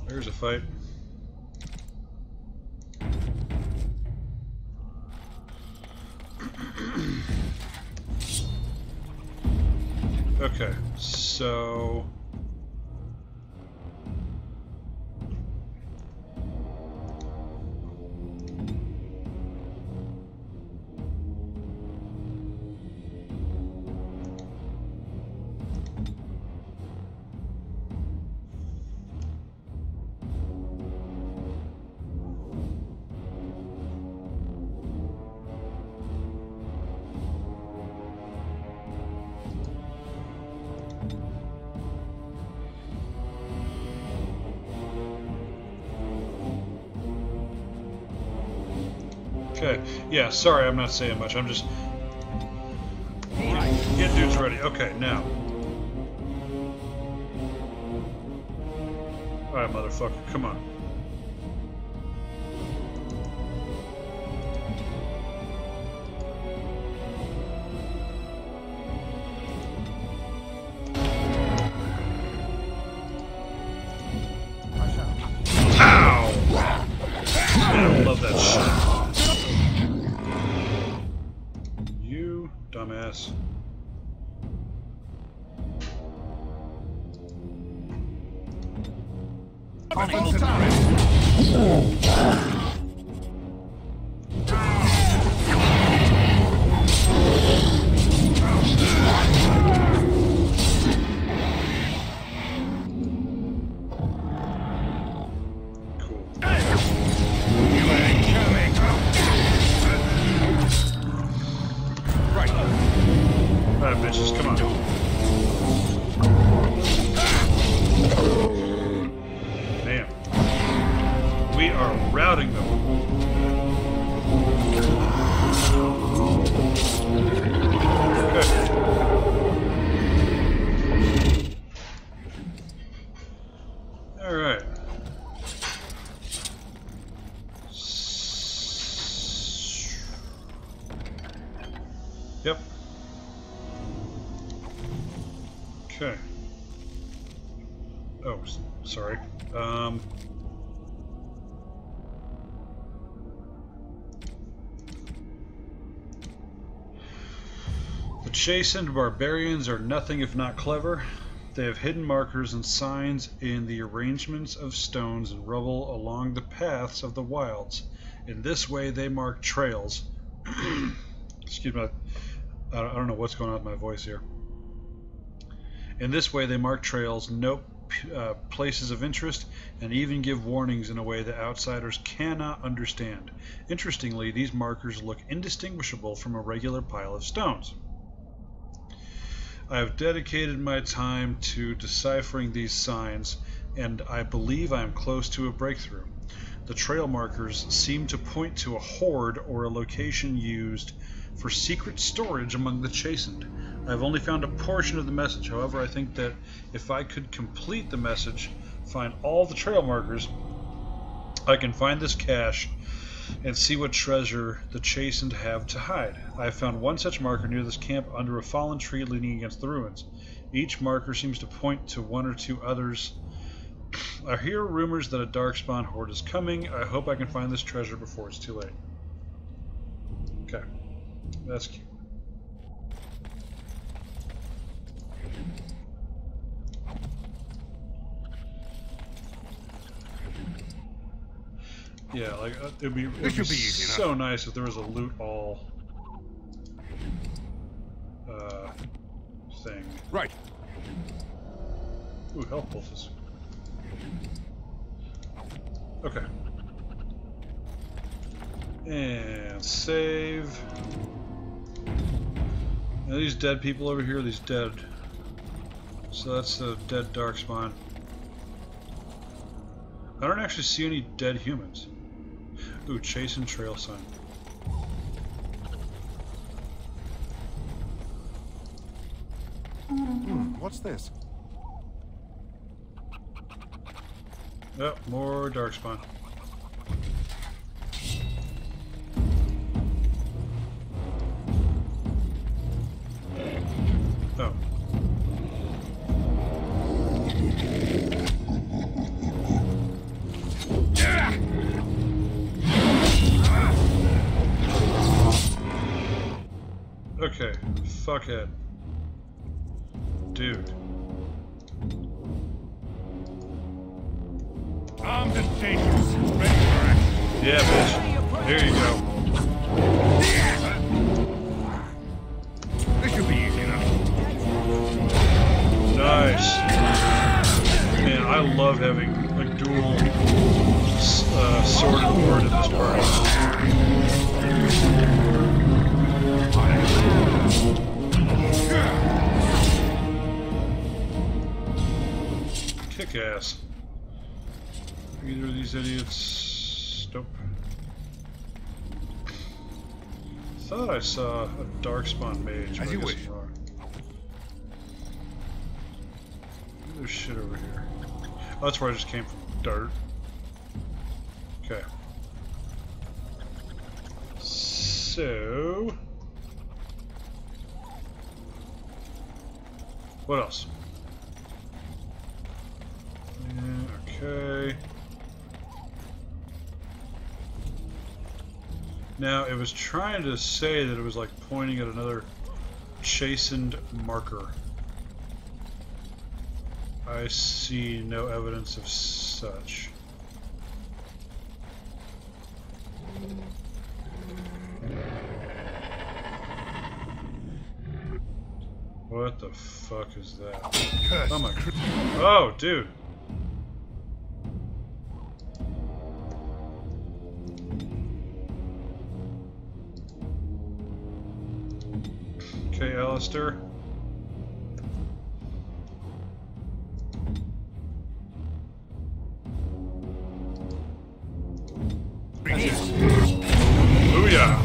There's a fight. Okay, so... Okay. Yeah, sorry, I'm not saying much. I'm just... Get dudes ready. Okay, now. Alright, motherfucker. Come on. Ow! Man, I love that shit. You dumbass. Alright, bitches, come on. Damn. We are routing them. Okay. Alright. Yep. Okay. Oh, sorry. The chastened barbarians are nothing if not clever. They have hidden markers and signs in the arrangements of stones and rubble along the paths of the wilds. In this way, they mark trails. Excuse me. I don't know what's going on with my voice here. In this way, they mark trails, note places of interest, and even give warnings in a way that outsiders cannot understand. Interestingly, these markers look indistinguishable from a regular pile of stones. I have dedicated my time to deciphering these signs, and I believe I am close to a breakthrough. The trail markers seem to point to a hoard or a location used for secret storage among the chastened. I've only found a portion of the message. However, I think that if I could complete the message, find all the trail markers, I can find this cache and see what treasure the chastened have to hide. I have found one such marker near this camp under a fallen tree leaning against the ruins. Each marker seems to point to one or two others. I hear rumors that a darkspawn horde is coming. I hope I can find this treasure before it's too late. Okay. That's cute. Yeah, like it'd be so nice if there was a loot all thing. Right. Ooh, health pulses. Okay. And save. Now these dead people over here, these dead. So that's the dead darkspawn. I don't actually see any dead humans. Ooh, chasing trail sign. What's this? Oh, more darkspawn. Oh. Okay, fuckhead. Dude. Armed and dangerous. Ready for action. Yeah, bitch. Here you go. This should be easy enough. Nice. Man, I love having a dual sword and board in this part. Kick ass. Either of these idiots. Nope. thought I saw a darkspawn mage, but I guess I'm wrong. There's shit over here. Oh, that's where I just came from. Dirt. Okay. So... what else? Okay. Now, it was trying to say that it was like pointing at another chastened marker. I see no evidence of such. What the fuck is that? Oh my... oh, dude! Okay, Alistair. Booyah!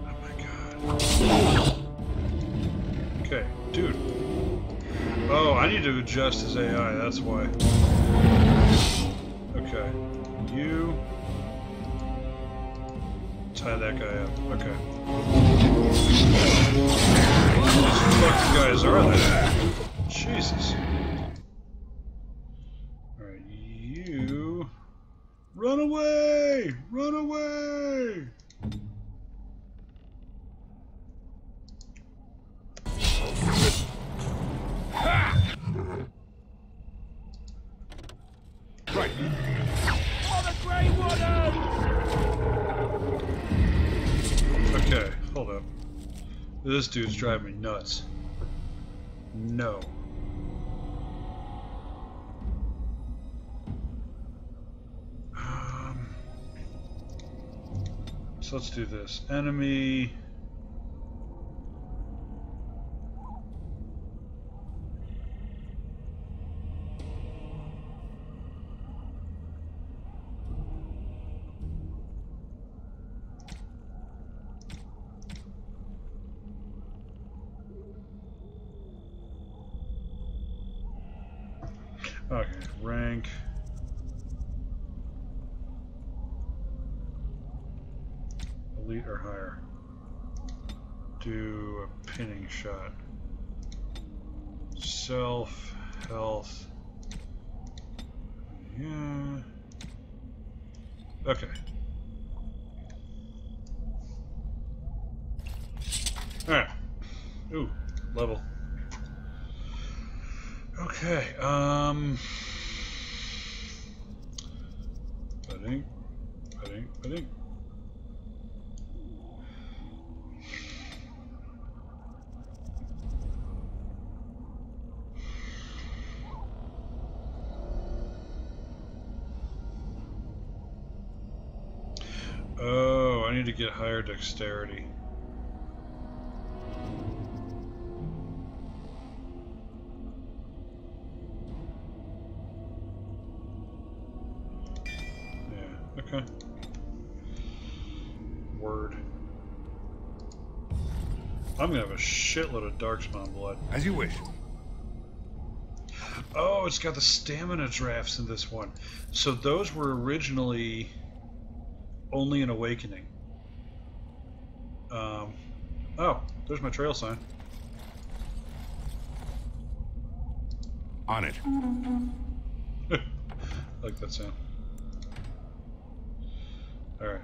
Oh my god. Okay, dude. Oh, I need to adjust his AI, that's why. Okay. You... tie that guy up. Okay. What the fuck guys are they? Jesus. Alright, you... run away! Run away! Right. For the Grey Warden! Okay, hold up. This dude's driving me nuts. No. So let's do this. Enemy. Okay, rank. Elite or higher. Do a pinning shot. Self, health. Yeah. Okay. Alright. Ooh, level. Okay, Ba-ding. Oh, I need to get higher dexterity. Okay. Word. I'm gonna have a shitload of darkspawn blood. As you wish. Oh, it's got the stamina drafts in this one. So those were originally only an awakening. Oh, there's my trail sign. On it. I like that sound. Alright.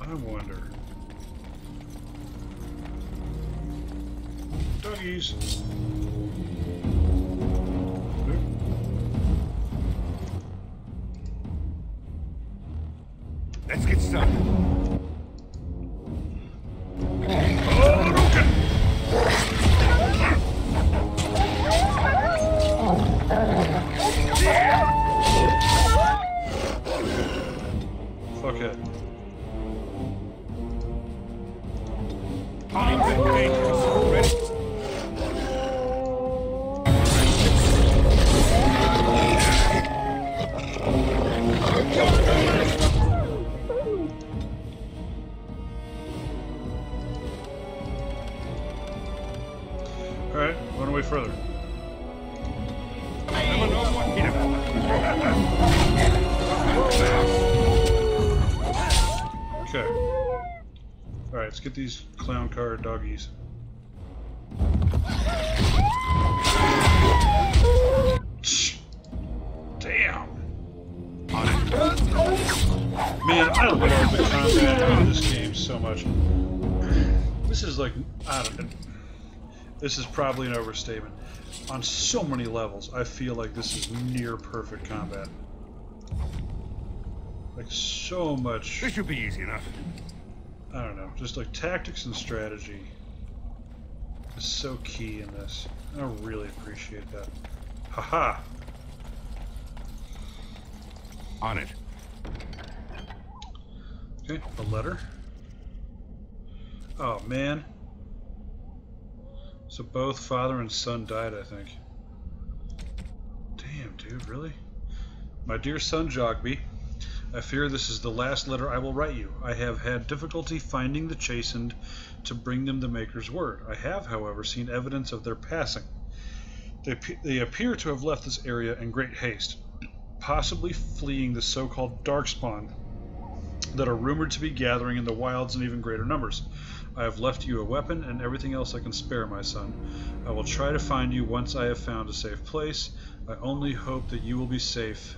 I wonder. Doggies. Let's get started. Oh! Alright, run away further. Okay. Alright, let's get these clown car doggies. Damn! Man, I love the combat in this game so much. This is like, I don't know. This is probably an overstatement. On so many levels, I feel like this is near perfect combat. Like, so much... This should be easy enough. I don't know, just like tactics and strategy is so key in this. I really appreciate that. Haha! On it. Okay, a letter. Oh, man. So both father and son died, I think. Damn, dude, really? My dear son Jogby, I fear this is the last letter I will write you. I have had difficulty finding the chastened to bring them the Maker's word. I have, however, seen evidence of their passing. They appear to have left this area in great haste, possibly fleeing the so-called Darkspawn that are rumored to be gathering in the wilds in even greater numbers. I have left you a weapon and everything else I can spare, my son. I will try to find you once I have found a safe place. I only hope that you will be safe.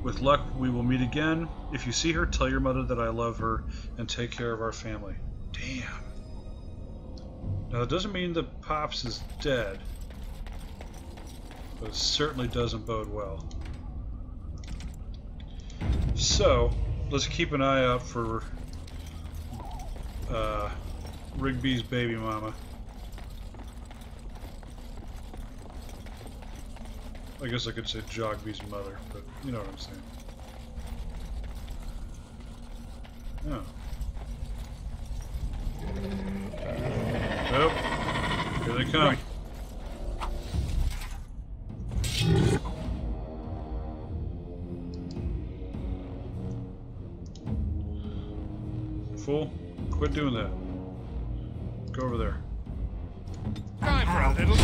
With luck, we will meet again. If you see her, tell your mother that I love her and take care of our family. Damn. Now, that doesn't mean that Pops is dead, but it certainly doesn't bode well. So, let's keep an eye out for Rigby's baby mama. I guess I could say Jogby's mother, but you know what I'm saying. Oh. Oh, here they come. Right. Fool, quit doing that. Go over there. Time for a little.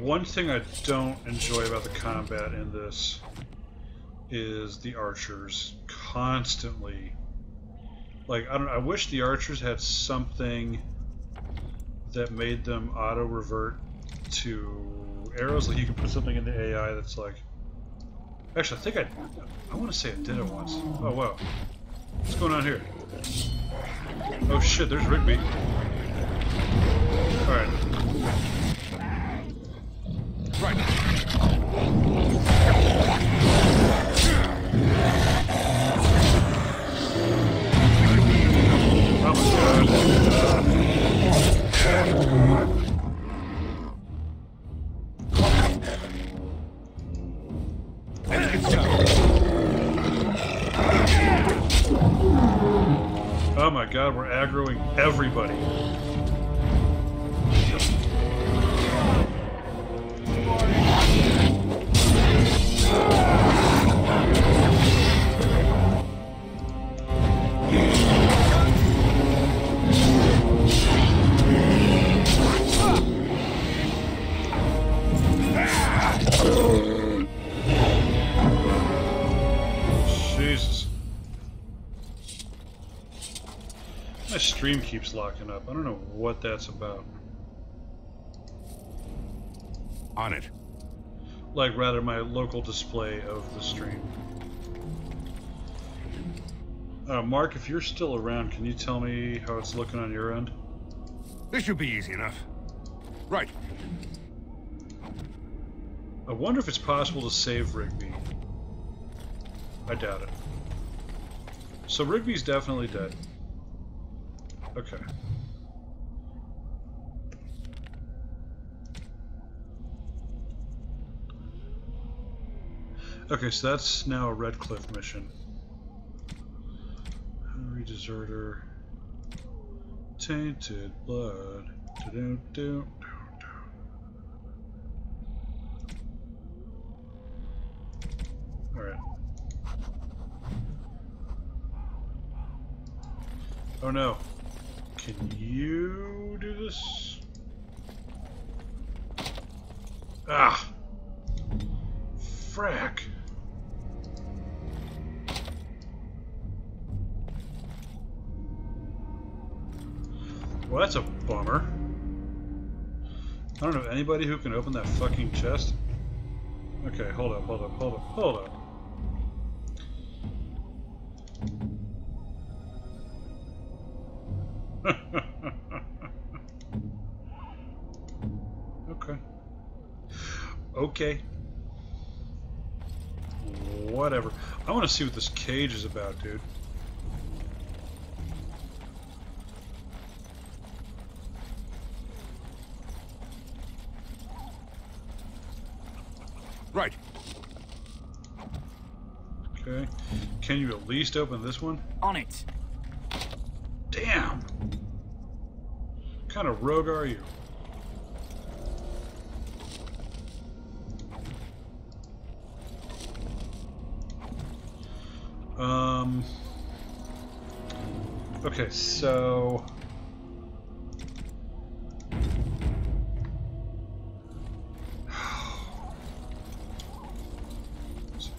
One thing I don't enjoy about the combat in this is the archers constantly, like, I wish the archers had something that made them auto revert to arrows. Like, you can put something in the AI that's like, actually, I think I want to say I did it once. Oh wow, what's going on here? Oh shit, there's Rigby. All right. Right. Oh my god. Oh my god, we're aggroing everybody. Jesus. My stream keeps locking up. I don't know what that's about. On it. Like, rather, my local display of the stream. Mark, if you're still around, can you tell me how it's looking on your end? This should be easy enough. Right. I wonder if it's possible to save Rigby. I doubt it. So Rigby's definitely dead. Okay. Okay, so that's now a Red Cliff mission. Hungry deserter. Tainted blood. Do-do-do. Alright. Oh no. Can you do this? Ah! Frack! Well, that's a bummer. I don't know anybody who can open that fucking chest. Okay, hold up. Okay. Whatever. I want to see what this cage is about, dude. Right. Okay. Can you at least open this one? On it. Damn. What kind of rogue are you? Okay, so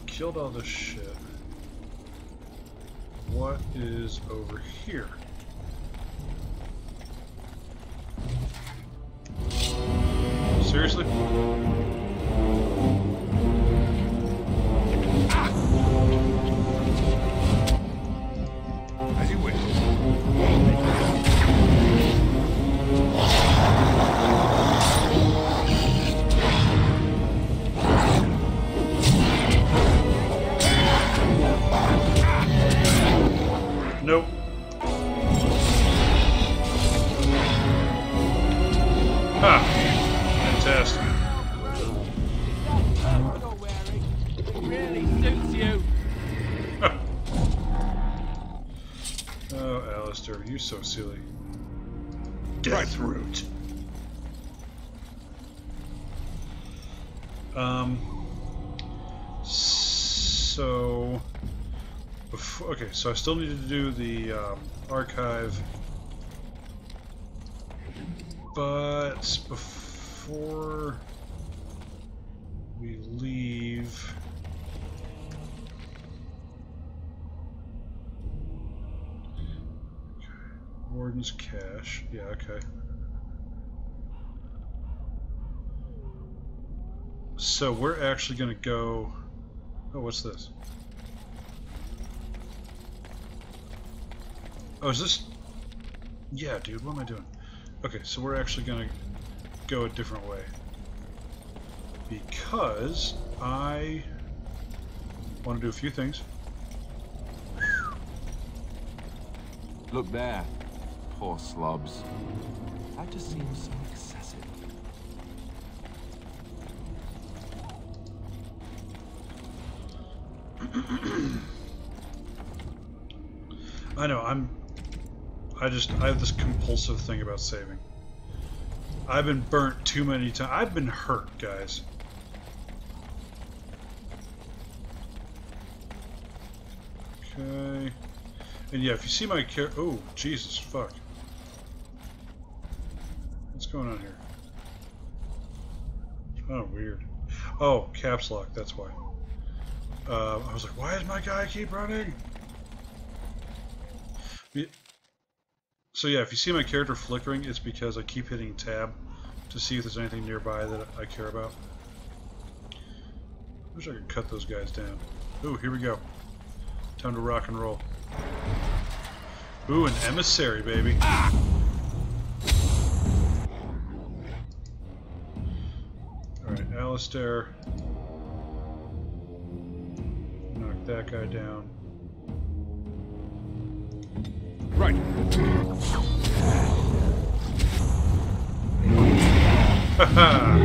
killed all this shit. What is over here? Seriously? As you wish. Nope. Ha! Fantastic. Really suits you. Oh, Alistair, you're so silly. Death root. So okay, so I still need to do the archive, but before we leave, Warden's cache. Yeah, okay. So we're actually going to go... Oh, what's this? Oh, is this... Yeah, dude, what am I doing? Okay, so we're actually going to go a different way. Because I want to do a few things. Look there. Poor slobs. That just seems so excessive. I know, I have this compulsive thing about saving. I've been burnt too many times. I've been hurt, guys. Okay. And yeah, if you see my character... Oh, Jesus, fuck. What's going on here? Oh, weird. Oh, caps lock, that's why. I was like, why does my guy keep running? So yeah, if you see my character flickering, it's because I keep hitting tab to see if there's anything nearby that I care about. I wish I could cut those guys down. Ooh, here we go. Time to rock and roll. Ooh, an emissary, baby. Alright, Alistair. Knock that guy down. Right. Haha.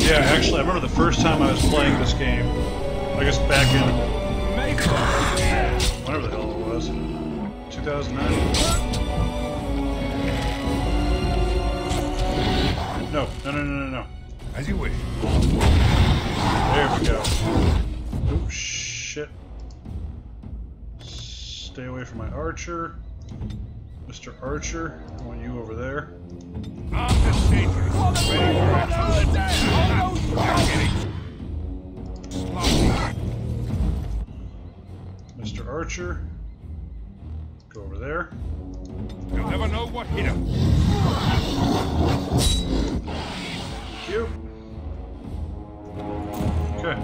Yeah, actually, I remember the first time I was playing this game. I guess back in whatever the hell it was, 2009. No. As you wish. There we go. Oh shit! Stay away from my archer, Mr. Archer. I want you over there. Mr. Archer, go over there. You'll never know what hit him. Thank you. Okay.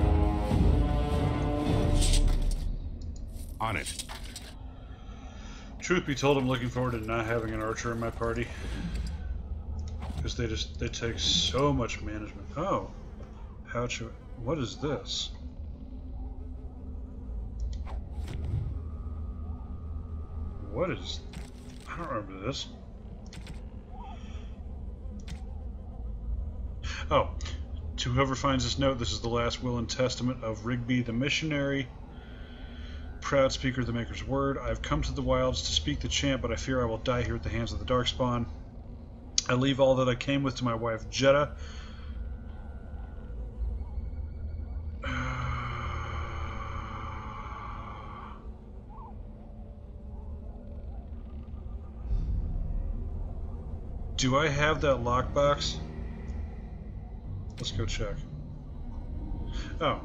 On it. Truth be told, I'm looking forward to not having an archer in my party. Because they take so much management. Oh. What is this? What is... I don't remember this. Oh. To whoever finds this note, this is the last will and testament of Rigby the missionary, proud speaker of the Maker's word. I've come to the wilds to speak the chant, but I fear I will die here at the hands of the Darkspawn. I leave all that I came with to my wife Jeddah. Do I have that lockbox? Let's go check. Oh.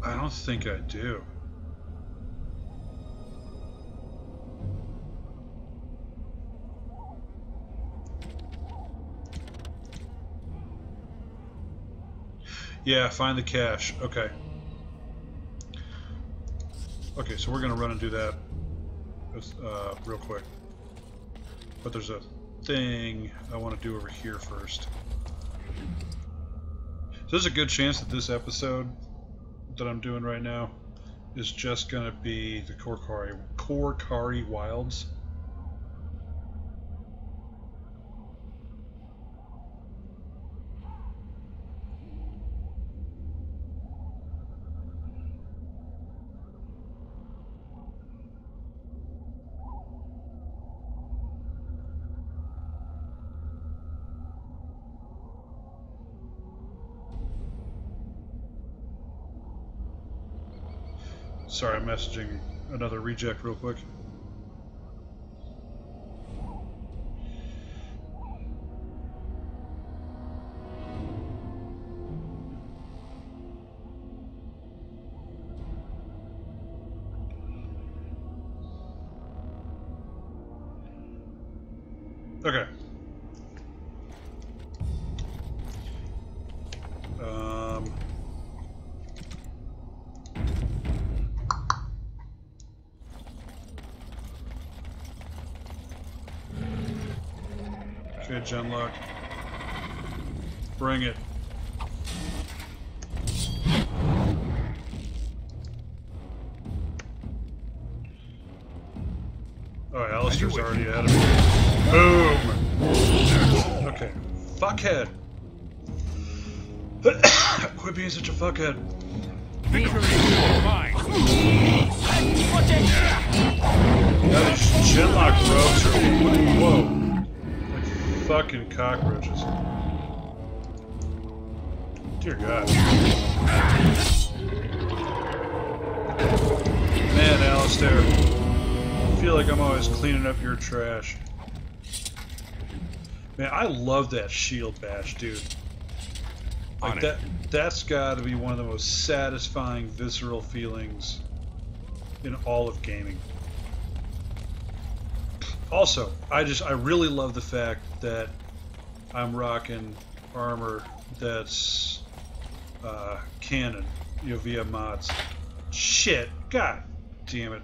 I don't think I do. Yeah, find the cache. Okay. Okay, so we're gonna run and do that real quick. But there's a thing I want to do over here first. So there's a good chance that this episode that I'm doing right now is just gonna be the Korkari Wilds. Sorry, I'm messaging another reject real quick. Okay. Okay, Genlock. Bring it. Oh, Alistair's already ahead of me. Boom! Okay. Fuckhead! Quit being such a fuckhead. Yeah, these Genlock rogues are... Whoa. Like fucking cockroaches. Dear God. Man, Alistair. I feel like I'm always cleaning up your trash. Man, I love that shield bash, dude. Like that's got to be one of the most satisfying, visceral feelings in all of gaming. Also, I really love the fact that I'm rocking armor that's canon, via mods. Shit, god damn it.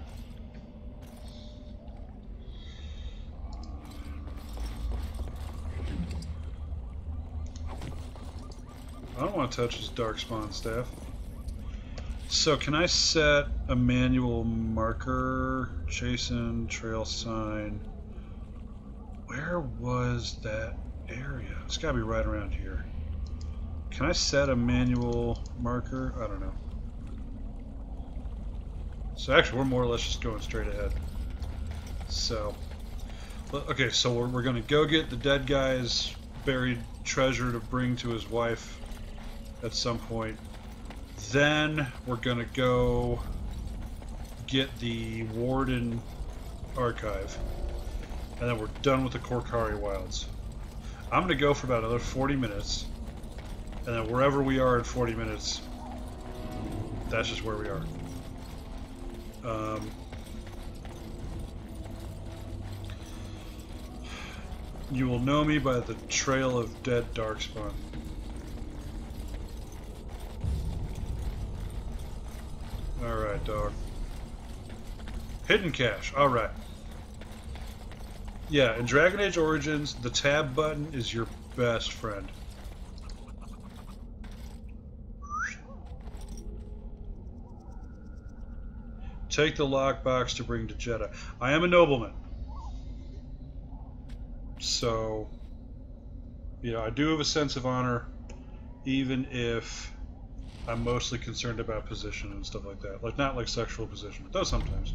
I don't want to touch his Darkspawn staff. So can I set a manual marker, Jason, trail sign? Where was that area? It's gotta be right around here. Can I set a manual marker? I don't know. So actually we're more or less just going straight ahead. So, okay, so we're gonna go get the dead guy's buried treasure to bring to his wife at some point. Then we're gonna go get the Warden archive, and then we're done with the Korkari Wilds. I'm gonna go for about another 40 minutes, and then wherever we are in 40 minutes, that's just where we are. You will know me by the trail of dead darkspawn. Alright, dog. Hidden cache, alright. Yeah, in Dragon Age Origins, the tab button is your best friend. Take the lockbox to bring to Jeddah. I am a nobleman. So, you know, I do have a sense of honor, even if I'm mostly concerned about position and stuff like that. Like, not like sexual position, though sometimes.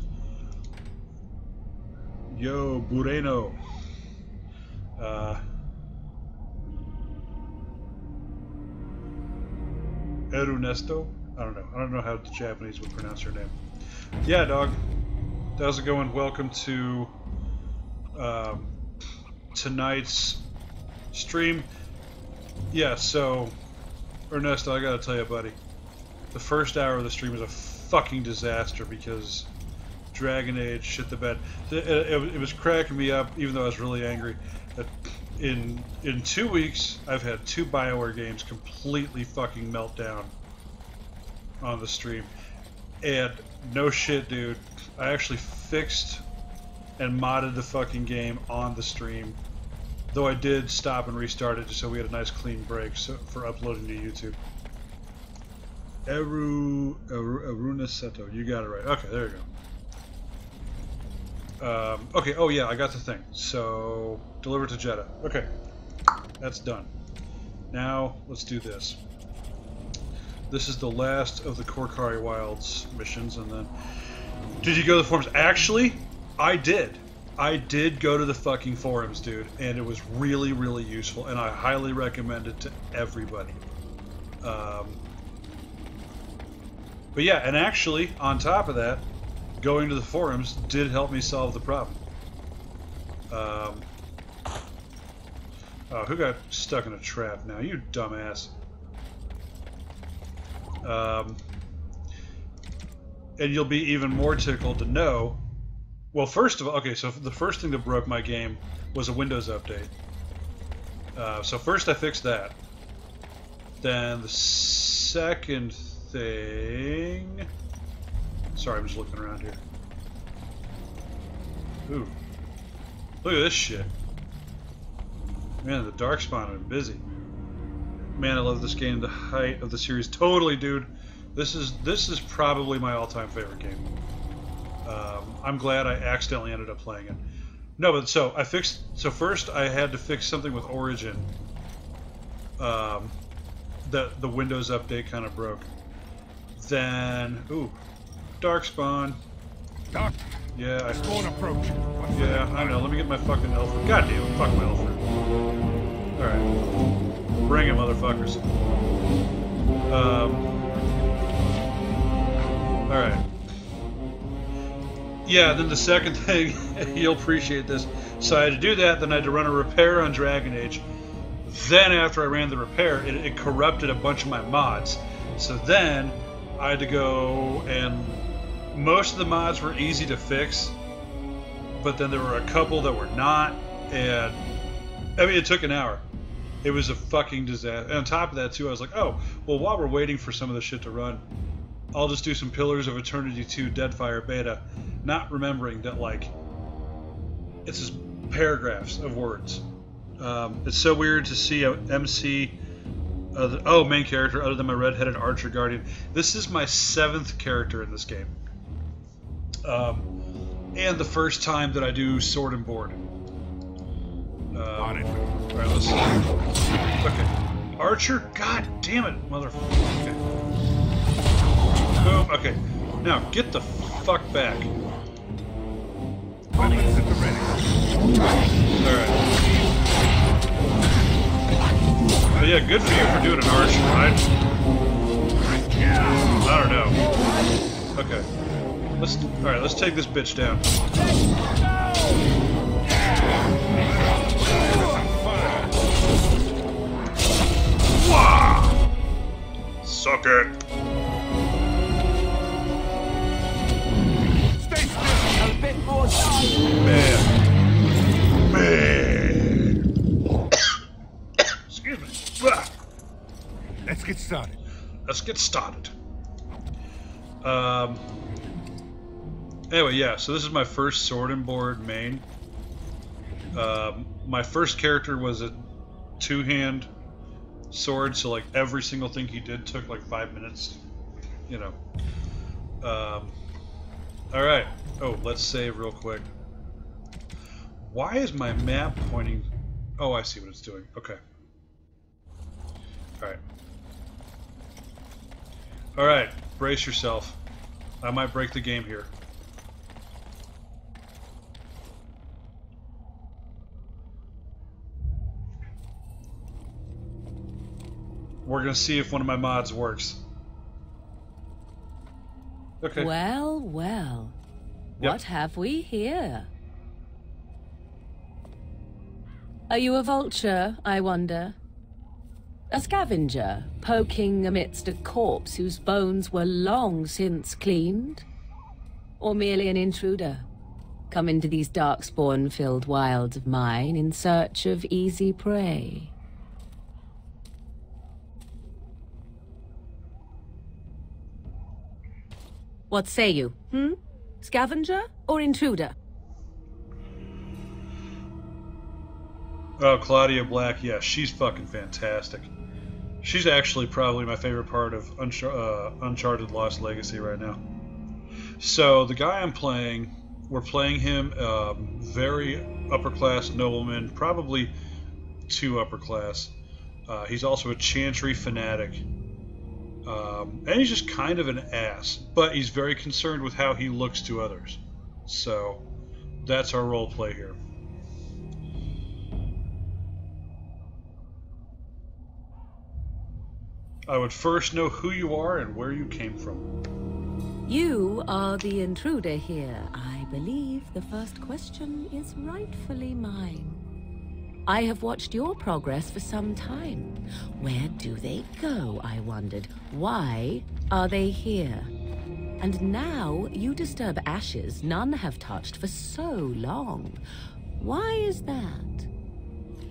Yo, Bureno. Erunesto? I don't know. I don't know how the Japanese would pronounce her name. Yeah, dog. How's it going? Welcome to tonight's stream. Yeah, so Ernesto, I gotta tell you, buddy, the first hour of the stream was a fucking disaster because Dragon Age shit the bed. It was cracking me up, even though I was really angry. That in 2 weeks, I've had 2 BioWare games completely fucking melt down on the stream. And no shit, dude, I actually fixed and modded the fucking game on the stream. Though I did stop and restart it just so we had a nice clean break for uploading to YouTube. Aruna Seto, you got it right. Okay, there you go. Okay, oh yeah, I got the thing. So, deliver to Jeddah. Okay, that's done. Now, let's do this. This is the last of the Korkari Wilds missions, and then... Did you go to the forums? Actually, I did. I did go to the fucking forums, dude, and it was really, really useful, and I highly recommend it to everybody. But yeah, and actually, on top of that, going to the forums did help me solve the problem. Oh, who got stuck in a trap now? You dumbass. And you'll be even more tickled to know. Well, first of all, okay, so the first thing that broke my game was a Windows update. So first I fixed that. Then the second thing... Sorry, I'm just looking around here. Ooh. Look at this shit. Man, the Darkspawn have been busy. Man, I love this game. The height of the series. Totally, dude. This is probably my all-time favorite game. I'm glad I accidentally ended up playing it. No, but so I fixed. So first I had to fix something with Origin. The Windows update kind of broke. Then, ooh, Darkspawn. Dark. Yeah, Spawn approach. Yeah, I know. Let me get my fucking Elfer. God damn it, fuck my Elfer. All right, bring it, motherfuckers. All right. Yeah, then the second thing, you'll appreciate this. So I had to do that, then I had to run a repair on Dragon Age. Then after I ran the repair, it corrupted a bunch of my mods. So then I had to go, and most of the mods were easy to fix, but then there were a couple that were not, and I mean, it took an hour. It was a fucking disaster. And on top of that, too, I was like, oh, well, while we're waiting for some of the shit to run, I'll just do some Pillars of Eternity 2 Deadfire beta, not remembering that, like, it's just paragraphs of words. It's so weird to see a MC Main character other than my red-headed archer guardian. This is my 7th character in this game. And the first time that I do sword and board. Alright, let's see. Okay. Archer? God damn it, motherfucker. Okay. Boom. Okay. Now, get the fuck back. Alright. But yeah, good for you for doing an archer, right? I don't know. Okay. Alright, let's take this bitch down. Wah! Suck it. Stay still. A bit more time. Man. Excuse me. Let's get started. Let's get started. Anyway, yeah, so this is my first sword and board main. My first character was a 2-hand sword, so like every single thing he did took like 5 minutes, you know. Alright. Oh, let's save real quick. Why is my map pointing... Oh, I see what it's doing. Okay. Alright. Alright, brace yourself. I might break the game here. We're gonna see if one of my mods works. Okay. Well, well. Yep. What have we here? Are you a vulture, I wonder? A scavenger, poking amidst a corpse whose bones were long since cleaned? Or merely an intruder, come into these darkspawn-filled wilds of mine in search of easy prey? What say you, Scavenger or intruder? Oh, Claudia Black, yeah, she's fucking fantastic. She's actually probably my favorite part of Uncharted Lost Legacy right now. So, the guy I'm playing, we're playing him, very upper-class nobleman, probably too upper-class. He's also a Chantry fanatic. And he's just kind of an ass, but he's very concerned with how he looks to others. So, that's our role play here. I would first know who you are and where you came from. You are the intruder here. I believe the first question is rightfully mine. I have watched your progress for some time. Where do they go, I wondered? Why are they here? And now you disturb ashes none have touched for so long. Why is that?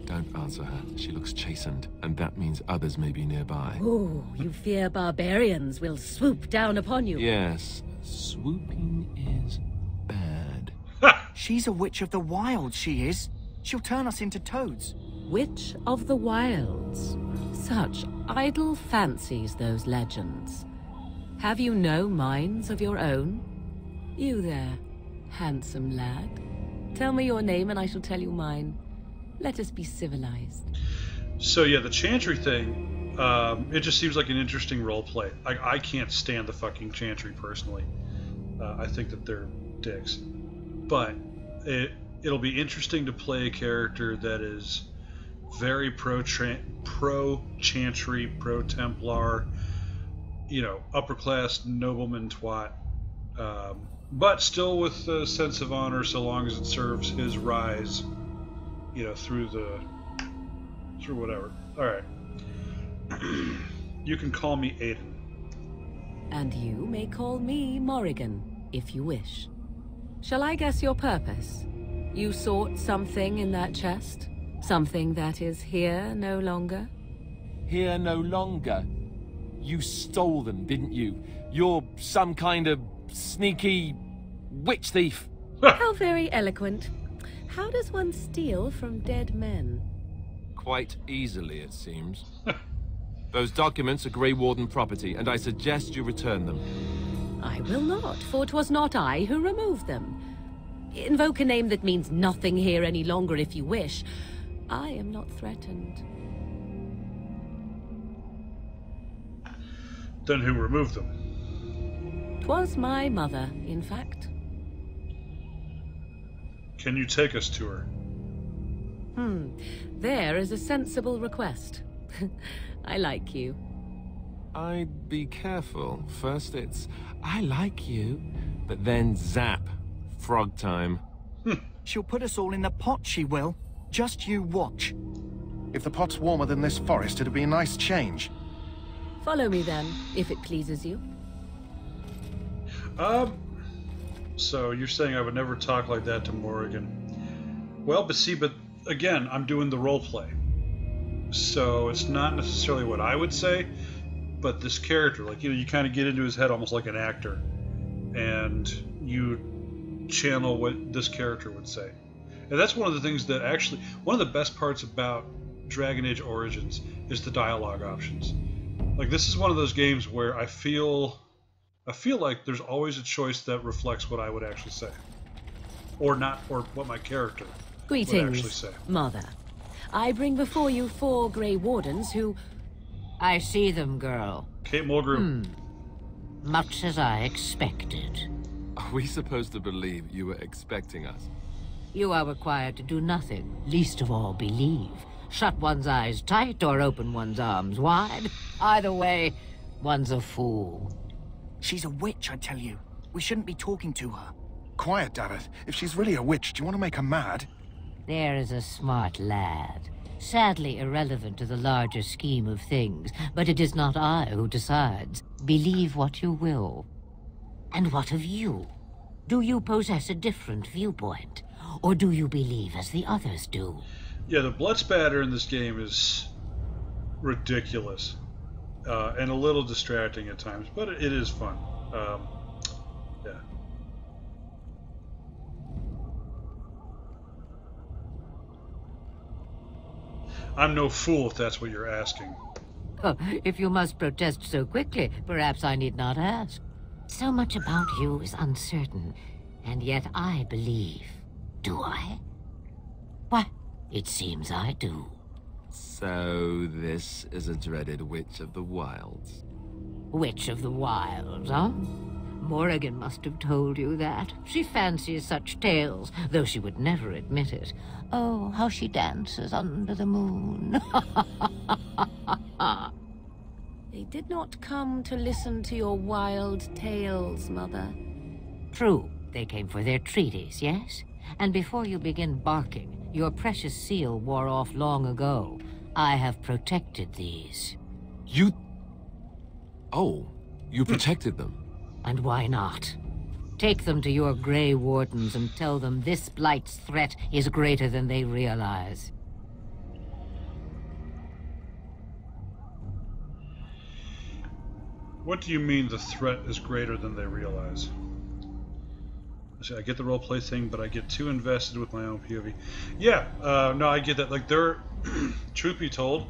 Don't answer her. She looks chastened, and that means others may be nearby. Oh, you fear barbarians will swoop down upon you. Yes, swooping is bad. She's a witch of the wild, she is. She'll turn us into toads. Witch of the Wilds. Such idle fancies, those legends. Have you no minds of your own? You there, handsome lad. Tell me your name and I shall tell you mine. Let us be civilized. So yeah, the Chantry thing, it just seems like an interesting role play. I can't stand the fucking Chantry personally. I think that they're dicks. But it'll be interesting to play a character that is very pro-Chantry, pro-Templar, you know, upper-class nobleman twat, but still with a sense of honor so long as it serves his rise, you know, through whatever. Alright. You can call me Aiden. And you may call me Morrigan, if you wish. Shall I guess your purpose? You sought something in that chest? Something that is here no longer? Here no longer? You stole them, didn't you? You're some kind of sneaky witch thief. How very eloquent. How does one steal from dead men? Quite easily, it seems. Those documents are Grey Warden property, and I suggest you return them. I will not, for 'twas not I who removed them. Invoke a name that means nothing here any longer if you wish. I am not threatened. Then who removed them? 'Twas my mother, in fact. Can you take us to her? There is a sensible request. I like you. I'd be careful. First it's, I like you, but then zap. Frog time. She'll put us all in the pot, she will. Just you watch. If the pot's warmer than this forest, it'd be a nice change. Follow me then, if it pleases you. So you're saying I would never talk like that to Morrigan. Well, but again, I'm doing the role play. So it's not necessarily what I would say, but this character, like, you kind of get into his head almost like an actor, and you channel what this character would say. And that's one of the things that actually, one of the best parts about Dragon Age Origins is the dialogue options. Like, this is one of those games where I feel like there's always a choice that reflects what I would actually say, or not, or what my character would actually say. Mother. I bring before you 4 Grey Wardens who... I see them, girl. Kate Mulgrew. Much as I expected. Are we supposed to believe you were expecting us? You are required to do nothing, least of all believe. Shut one's eyes tight or open one's arms wide. Either way, one's a fool. She's a witch, I tell you. We shouldn't be talking to her. Quiet, Davith. If she's really a witch, do you want to make her mad? There is a smart lad. Sadly irrelevant to the larger scheme of things, but it is not I who decides. Believe what you will. And what of you? Do you possess a different viewpoint? Or do you believe as the others do? Yeah, the blood spatter in this game is ridiculous. And a little distracting at times, but it is fun. Yeah. I'm no fool if that's what you're asking. Oh, if you must protest so quickly, perhaps I need not ask. So much about you is uncertain, and yet I believe. Do I? Why, it seems I do. So this is a dreaded Witch of the Wilds. Witch of the Wilds, huh? Morrigan must have told you that. She fancies such tales, though she would never admit it. Oh, how she dances under the moon. They did not come to listen to your wild tales, Mother. True, they came for their treaties, yes? And before you begin barking, your precious seal wore off long ago. I have protected these. You... Oh, you protected them? And why not? Take them to your Grey Wardens and tell them this Blight's threat is greater than they realize. What do you mean the threat is greater than they realize? I get the roleplay thing, but I get too invested with my own POV. Yeah, no, I get that. Like, truth be told,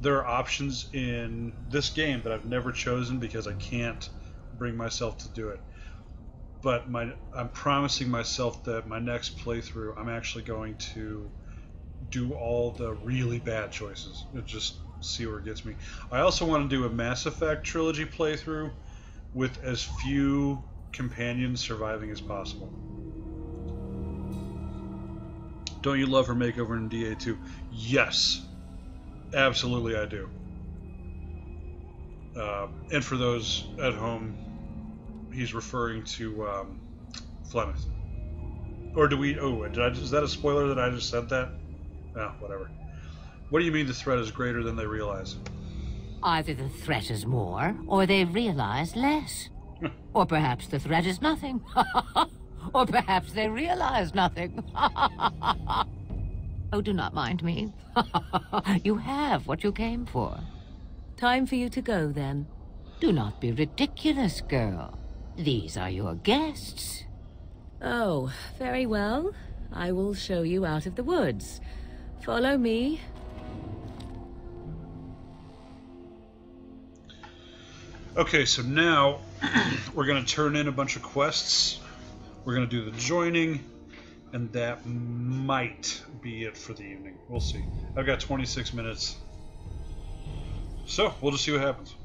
there are options in this game that I've never chosen because I can't bring myself to do it. But I'm promising myself that my next playthrough, I'm actually going to do all the really bad choices and just see where it gets me. I also want to do a Mass Effect trilogy playthrough with as few companions surviving as possible. Don't you love her makeover in DA2? Yes, absolutely I do. And for those at home, he's referring to Flemeth. Or do we? Oh, is that a spoiler that I just said that? Oh, whatever. What do you mean the threat is greater than they realize? Either the threat is more, or they realize less. Or perhaps the threat is nothing. Or perhaps they realize nothing. Oh, do not mind me. You have what you came for. Time for you to go, then. Do not be ridiculous, girl. These are your guests. Oh, very well. I will show you out of the woods. Follow me. Okay, so now we're going to turn in a bunch of quests. We're going to do the joining, and that might be it for the evening. We'll see. I've got 26 minutes. So, we'll just see what happens.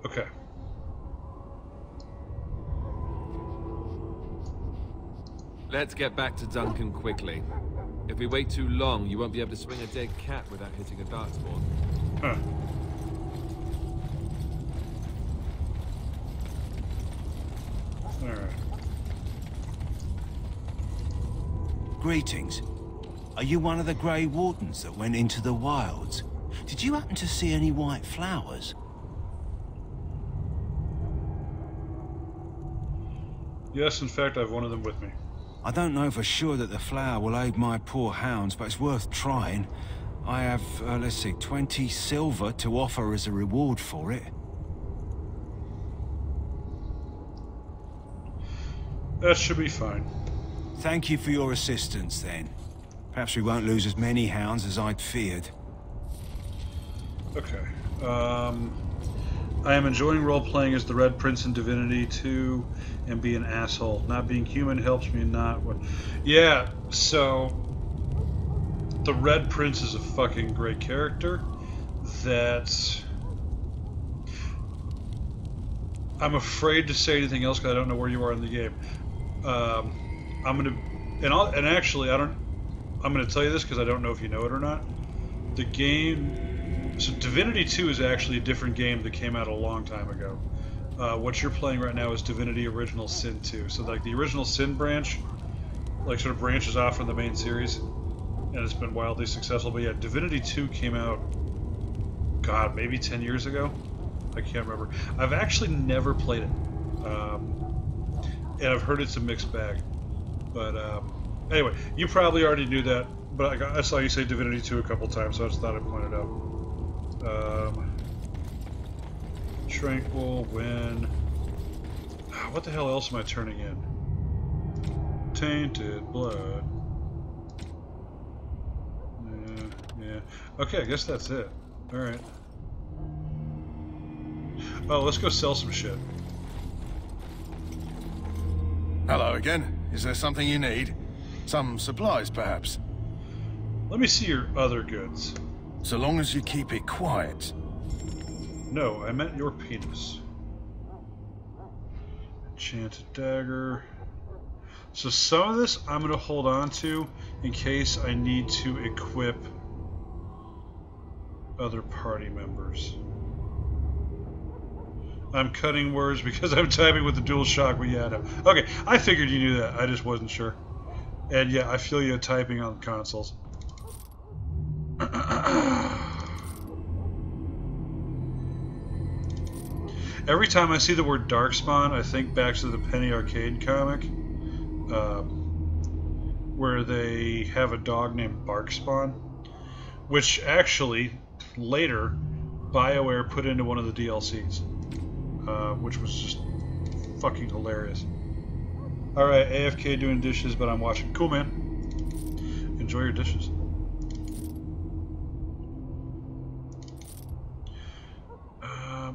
Okay. Let's get back to Duncan quickly. If we wait too long, you won't be able to swing a dead cat without hitting a darkspawn. Huh. Alright. Greetings. Are you one of the Grey Wardens that went into the wilds? Did you happen to see any white flowers? Yes, in fact, I have one of them with me. I don't know for sure that the flower will aid my poor hounds, but it's worth trying. I have, let's see, 20 silver to offer as a reward for it. That should be fine. Thank you for your assistance, then. Perhaps we won't lose as many hounds as I'd feared. Okay. I am enjoying role-playing as the Red Prince in Divinity 2 and be an asshole. Not being human helps me not... Yeah, so... The Red Prince is a fucking great character that... I'm afraid to say anything else because I don't know where you are in the game. I'm gonna... And actually, I'm gonna tell you this because I don't know if you know it or not. The game... So Divinity 2 is actually a different game that came out a long time ago. What you're playing right now is Divinity Original Sin 2. So like the Original Sin branch, like sort of branches off from the main series, and it's been wildly successful. But yeah, Divinity 2 came out, God, maybe 10 years ago? I can't remember. I've actually never played it. And I've heard it's a mixed bag. But anyway, you probably already knew that, but I saw you say Divinity 2 a couple times, so I just thought I'd point it out. Tranquil, Win. What the hell else am I turning in? Tainted Blood. Yeah. Okay, I guess that's it. Alright. Oh, let's go sell some shit. Hello again. Is there something you need? Some supplies, perhaps? Let me see your other goods. So long as you keep it quiet. No, I meant your penis. Enchanted dagger. So some of this I'm going to hold on to in case I need to equip other party members. I'm cutting words because I'm typing with the DualShock, but yeah, no. Okay, I figured you knew that. I just wasn't sure. And yeah, I feel you typing on consoles. Every time I see the word Darkspawn, I think back to the Penny Arcade comic, where they have a dog named Barkspawn, which actually, later, BioWare put into one of the DLCs, which was just fucking hilarious. Alright, AFK doing dishes, but I'm watching. Cool, man. Enjoy your dishes.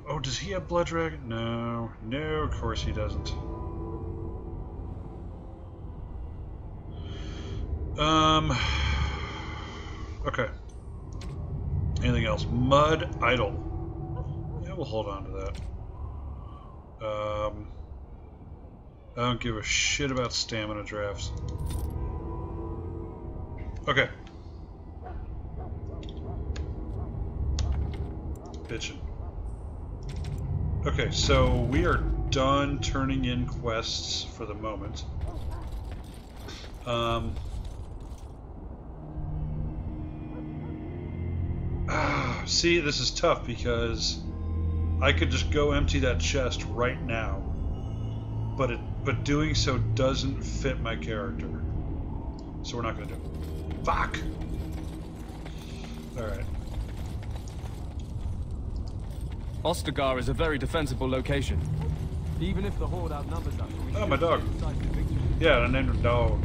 Oh, does he have Blood Dragon? No. No, of course he doesn't. Okay. Anything else? Mud Idol. Yeah, we'll hold on to that. I don't give a shit about stamina drafts. Okay. Bitchin'. Okay, so we are done turning in quests for the moment. See, this is tough because I could just go empty that chest right now, but doing so doesn't fit my character, so we're not gonna do it. Fuck. All right. Ostagar is a very defensible location. Even if the Horde outnumbers us. Oh, my dog. Yeah, I named her Dog.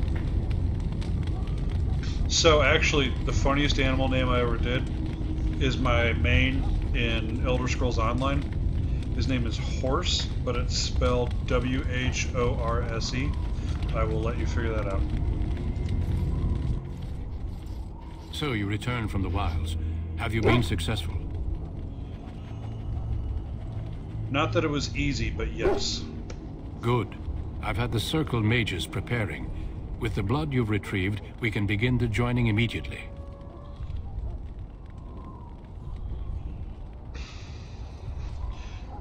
So actually, the funniest animal name I ever did is my main in Elder Scrolls Online. His name is Horse, but it's spelled W-H-O-R-S-E. I will let you figure that out. So you returned from the wilds. Have you been successful? Not that it was easy, but yes. Good. I've had the Circle mages preparing. With the blood you've retrieved, we can begin the joining immediately.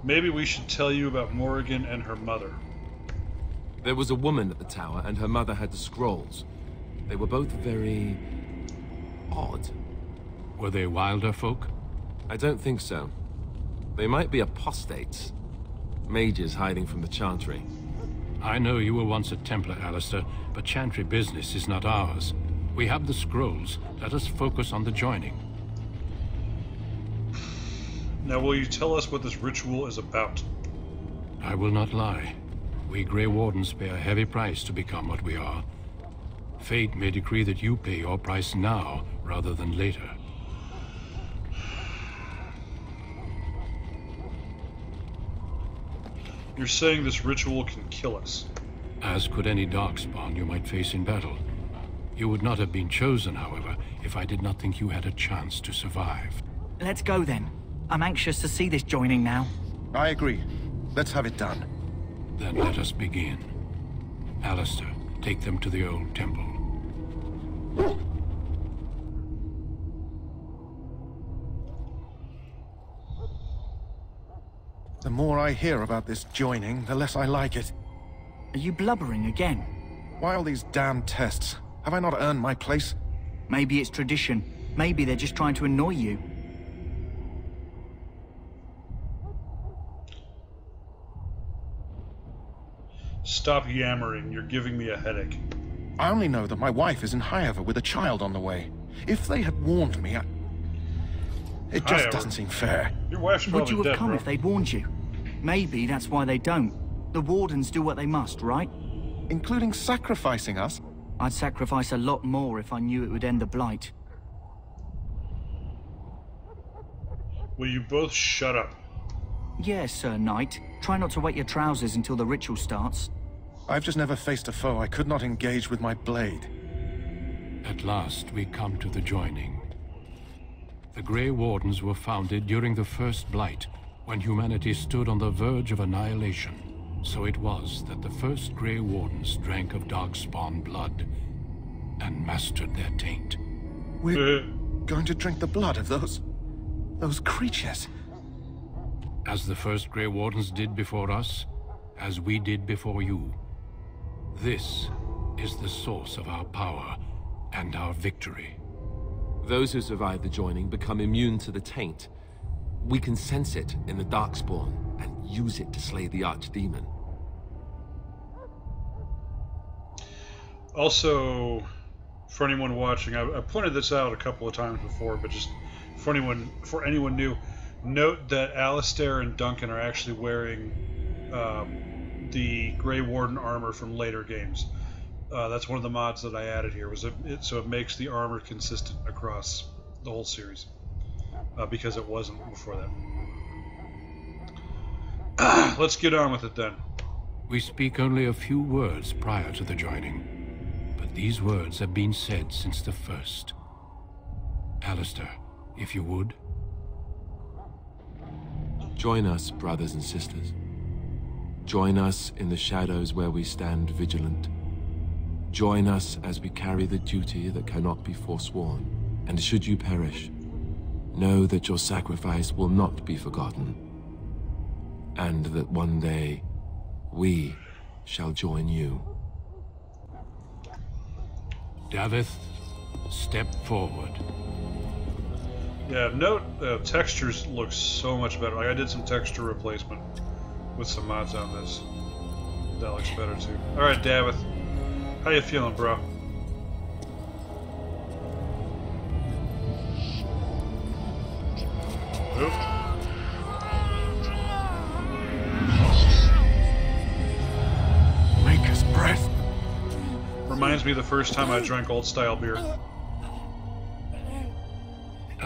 Maybe we should tell you about Morrigan and her mother. There was a woman at the tower, and her mother had the scrolls. They were both very... odd. Were they wilder folk? I don't think so. They might be apostates. Mages hiding from the Chantry. I know you were once a Templar, Alistair, but Chantry business is not ours. We have the scrolls. Let us focus on the joining. Now, will you tell us what this ritual is about? I will not lie. We Grey Wardens pay a heavy price to become what we are. Fate may decree that you pay your price now, rather than later. You're saying this ritual can kill us? As could any darkspawn you might face in battle. You would not have been chosen, however, if I did not think you had a chance to survive. Let's go then. I'm anxious to see this joining now. I agree. Let's have it done. Then let us begin. Alistair, take them to the old temple. The more I hear about this joining, the less I like it. Are you blubbering again? Why all these damn tests? Have I not earned my place? Maybe it's tradition. Maybe they're just trying to annoy you. Stop yammering. You're giving me a headache. I only know that my wife is in Highever with a child on the way. If they had warned me, it just doesn't seem fair. Your wife's probably Would you have dead, come bro. if they'd warned you? Maybe that's why they don't. The Wardens do what they must, right? Including sacrificing us? I'd sacrifice a lot more if I knew it would end the Blight. Will you both shut up? Yes, Sir Knight. Try not to wet your trousers until the ritual starts. I've just never faced a foe I could not engage with my blade. At last, we come to the joining. The Grey Wardens were founded during the First Blight, when humanity stood on the verge of annihilation. So it was that the first Grey Wardens drank of darkspawn blood and mastered their taint. We're going to drink the blood of those creatures. As the first Grey Wardens did before us, as we did before you. This is the source of our power and our victory. Those who survive the joining become immune to the taint. We can sense it in the Darkspawn and use it to slay the Archdemon. Also, for anyone watching, I pointed this out a couple of times before, but just for anyone new, note that Alistair and Duncan are actually wearing the Grey Warden armor from later games. That's one of the mods that I added here, so it makes the armor consistent across the whole series, because it wasn't before that. Let's get on with it then. We speak only a few words prior to the joining, but these words have been said since the first. Alistair, if you would. Join us, brothers and sisters. Join us in the shadows where we stand vigilant. Join us as we carry the duty that cannot be forsworn. And should you perish, know that your sacrifice will not be forgotten. And that one day, we shall join you. Davith, step forward. Yeah, note textures look so much better. Like, I did some texture replacement with some mods on this. That looks better too. Alright, Davith. How you feeling, bro? Oop. Maker's breath. Reminds me of the first time I drank old style beer.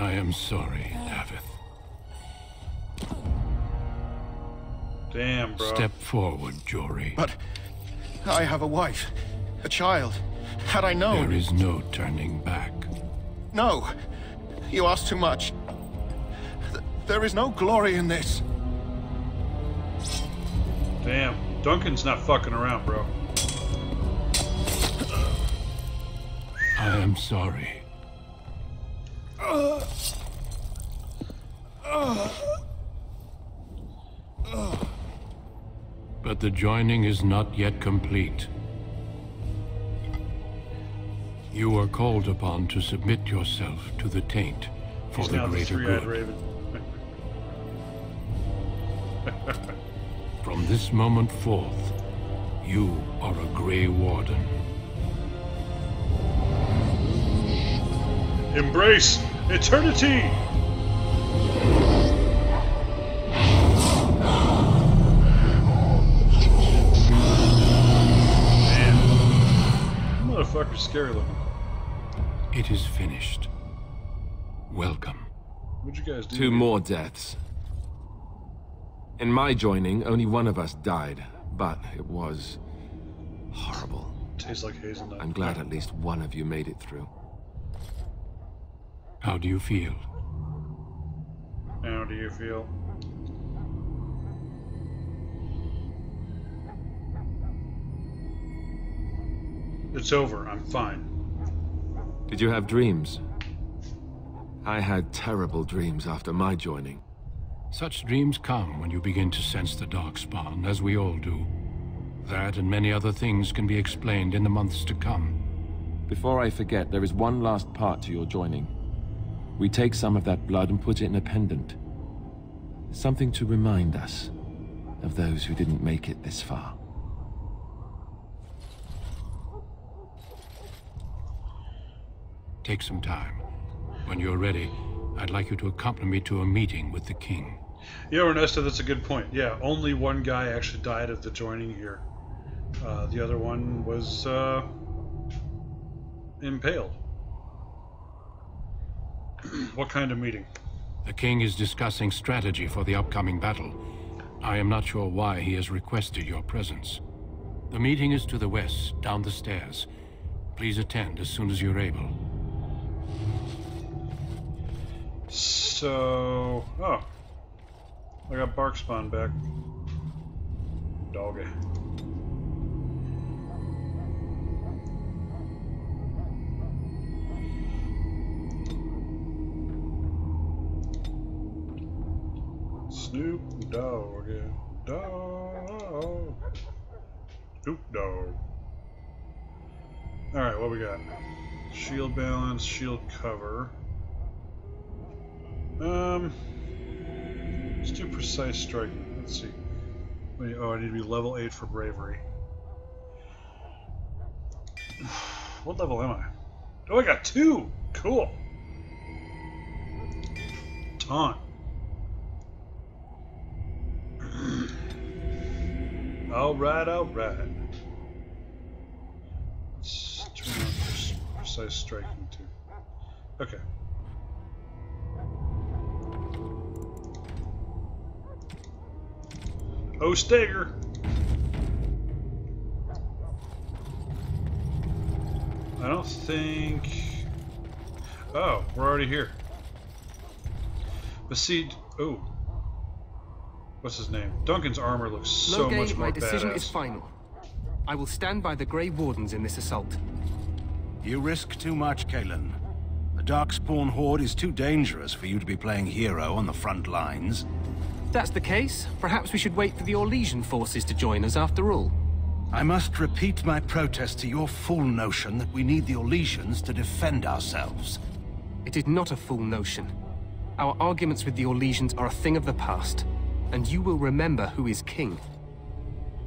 I am sorry, Davith. Damn, bro. Step forward, Jory. But I have a wife, a child. Had I known... There is no turning back. No. You ask too much. There is no glory in this. Damn. Duncan's not fucking around, bro. I am sorry. But the joining is not yet complete. You are called upon to submit yourself to the taint for the greater good. Raven. From this moment forth, you are a Grey Warden. Embrace eternity! Man. Motherfucker's scary looking. It is finished. Welcome. What'd you guys do? 2 more deaths. In my joining, only one of us died, but it was horrible. Tastes like hazelnut. I'm glad at least one of you made it through. How do you feel? How do you feel? It's over. I'm fine. Did you have dreams? I had terrible dreams after my joining. Such dreams come when you begin to sense the Darkspawn, as we all do. That and many other things can be explained in the months to come. Before I forget, there is one last part to your joining. We take some of that blood and put it in a pendant. Something to remind us of those who didn't make it this far. Take some time. When you're ready, I'd like you to accompany me to a meeting with the king. Yeah, Ernesto, that's a good point. Yeah, only one guy actually died of the joining here. The other one was impaled. What kind of meeting? The king is discussing strategy for the upcoming battle. I am not sure why he has requested your presence. The meeting is to the west, down the stairs. Please attend as soon as you're able. So... oh. I got Barkspawn back. Doggy. Snoop Dogg. Dog. Snoop Dogg. Alright, what we got? Shield balance, shield cover. Let's do precise striking. Let's see. Wait, oh, I need to be level 8 for bravery. What level am I? Oh, I got 2! Cool! Taunt. Alright, alright. Let's turn on precise striking too. Okay. Oh, Stagger! I don't think... oh, we're already here. Besiege... oh. What's his name? Duncan's armor looks so Logain, much more my decision badass. is final. I will stand by the Grey Wardens in this assault. You risk too much, Kalen. The Darkspawn Horde is too dangerous for you to be playing hero on the front lines. If that's the case, perhaps we should wait for the Orlesian forces to join us after all. I must repeat my protest to your fool notion that we need the Orlesians to defend ourselves. It is not a fool notion. Our arguments with the Orlesians are a thing of the past, and you will remember who is king.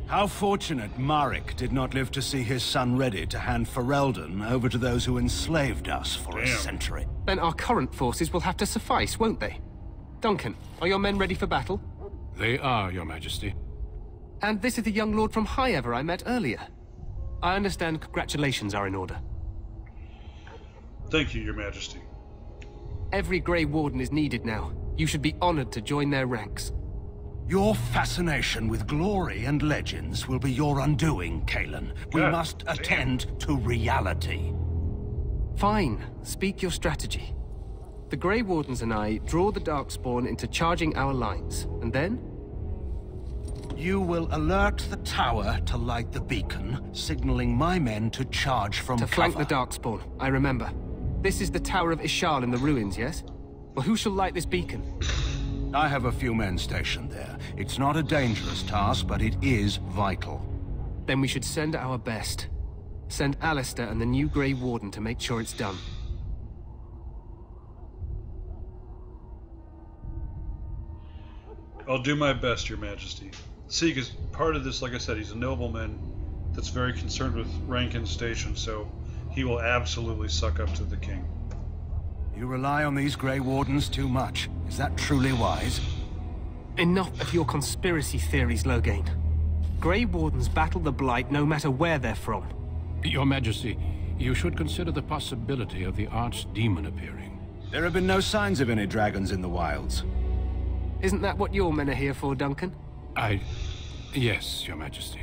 How fortunate Marek did not live to see his son ready to hand Ferelden over to those who enslaved us for a century. Then our current forces will have to suffice, won't they? Duncan, are your men ready for battle? They are, Your Majesty. And this is the young lord from Highever I met earlier. I understand congratulations are in order. Thank you, Your Majesty. Every Grey Warden is needed now. You should be honored to join their ranks. Your fascination with glory and legends will be your undoing, Kalen. We must attend to reality. Fine. Speak your strategy. The Grey Wardens and I draw the Darkspawn into charging our lines, and then? You will alert the tower to light the beacon, signaling my men to charge from cover. To flank the Darkspawn, I remember. This is the Tower of Ishal in the ruins, yes? Well, who shall light this beacon? I have a few men stationed there. It's not a dangerous task, but it is vital. Then we should send our best. Send Alistair and the new Grey Warden to make sure it's done. I'll do my best, Your Majesty. Sieg is part of this, like I said, he's a nobleman that's very concerned with rank and station, so he will absolutely suck up to the king. You rely on these Grey Wardens too much. Is that truly wise? Enough of your conspiracy theories, Loghain. Grey Wardens battle the Blight no matter where they're from. Your Majesty, you should consider the possibility of the Archdemon appearing. There have been no signs of any dragons in the wilds. Isn't that what your men are here for, Duncan? Yes, Your Majesty.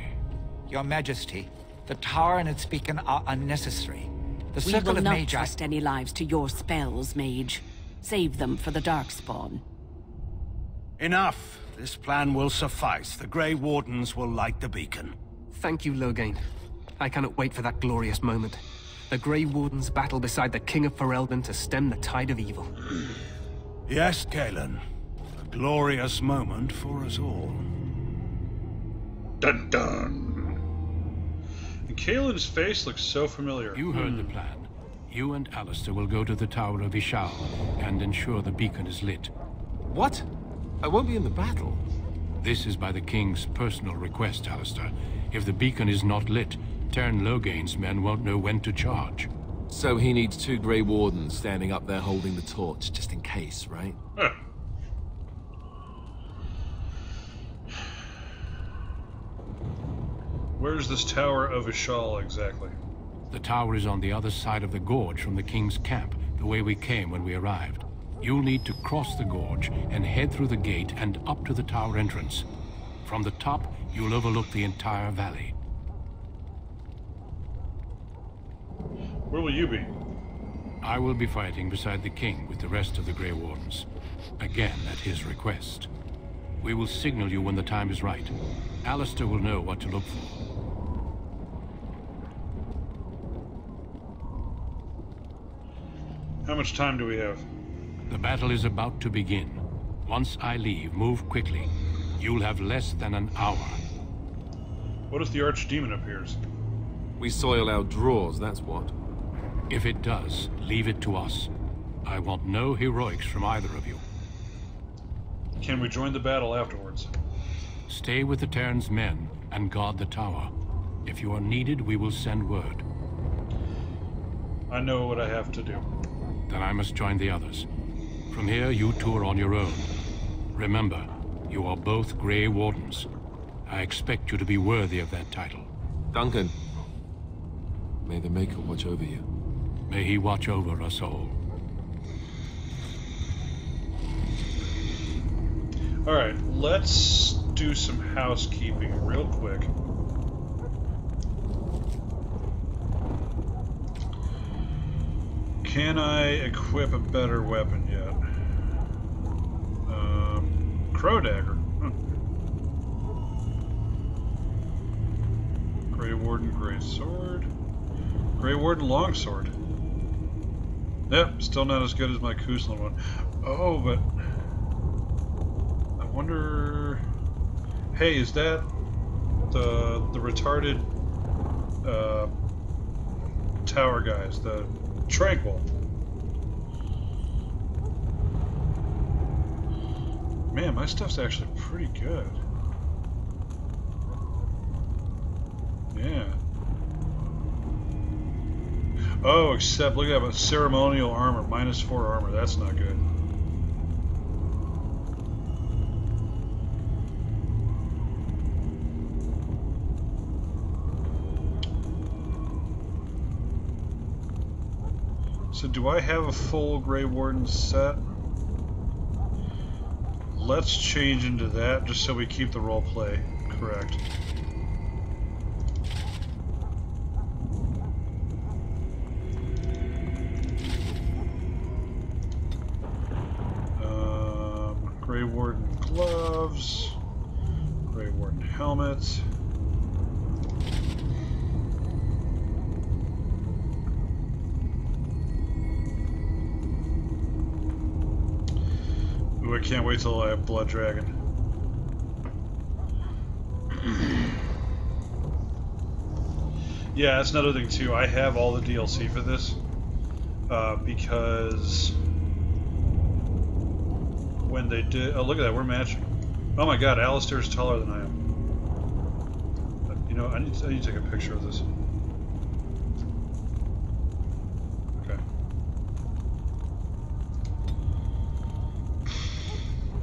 Your Majesty, the tower and its beacon are unnecessary. The We circle will of not Magi... trust any lives to your spells, Mage. Save them for the Darkspawn. Enough. This plan will suffice. The Grey Wardens will light the beacon. Thank you, Loghain. I cannot wait for that glorious moment. The Grey Wardens battle beside the King of Ferelden to stem the tide of evil. Yes, Kalen. A glorious moment for us all. Dun dun! And Kalen's face looks so familiar. You heard the plan. You and Alistair will go to the Tower of Ishal and ensure the beacon is lit. What? I won't be in the battle. This is by the King's personal request, Alistair. If the beacon is not lit, Tern Loghain's men won't know when to charge. So he needs 2 Grey Wardens standing up there holding the torch, just in case, right? Huh. Where's this Tower of Ishal exactly? The tower is on the other side of the gorge from the King's camp, the way we came when we arrived. You'll need to cross the gorge and head through the gate and up to the tower entrance. From the top, you'll overlook the entire valley. Where will you be? I will be fighting beside the King with the rest of the Grey Wardens. Again, at his request. We will signal you when the time is right. Alistair will know what to look for. How much time do we have? The battle is about to begin. Once I leave, move quickly. You'll have less than an hour. What if the Archdemon appears? We soil our drawers, that's what. If it does, leave it to us. I want no heroics from either of you. Can we join the battle afterwards? Stay with the Terran's men and guard the tower. If you are needed, we will send word. I know what I have to do. Then I must join the others. From here, you two are on your own. Remember, you are both Grey Wardens. I expect you to be worthy of that title. Duncan, may the Maker watch over you. May he watch over us all. Alright, let's do some housekeeping real quick. Can I equip a better weapon yet? Crow Dagger. Huh. Grey Warden, Grey Sword. Grey Warden, Longsword. Yep, still not as good as my Kuslan one. Oh, but... I wonder... Hey, is that the retarded tower guys, the Tranquil? Man, my stuff's actually pretty good. Yeah. Oh, except look at that, ceremonial armor, -4 armor. That's not good. So do I have a full Grey Warden set? Let's change into that just so we keep the role play correct. Grey Warden gloves, Grey Warden helmet. Ooh, I can't wait till I have Blood Dragon. Yeah, that's another thing too. I have all the DLC for this because when they did... Oh, look at that, we're matching. Oh my god, Alistair's taller than I am. But, you know, I need to take a picture of this. Okay.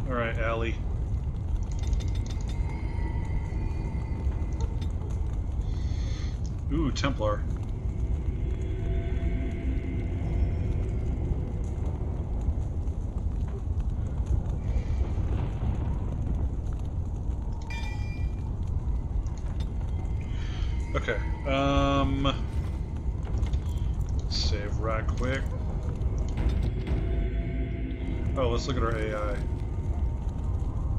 Alright, Allie. Ooh, Templar. Okay, save right quick. Oh, let's look at our AI.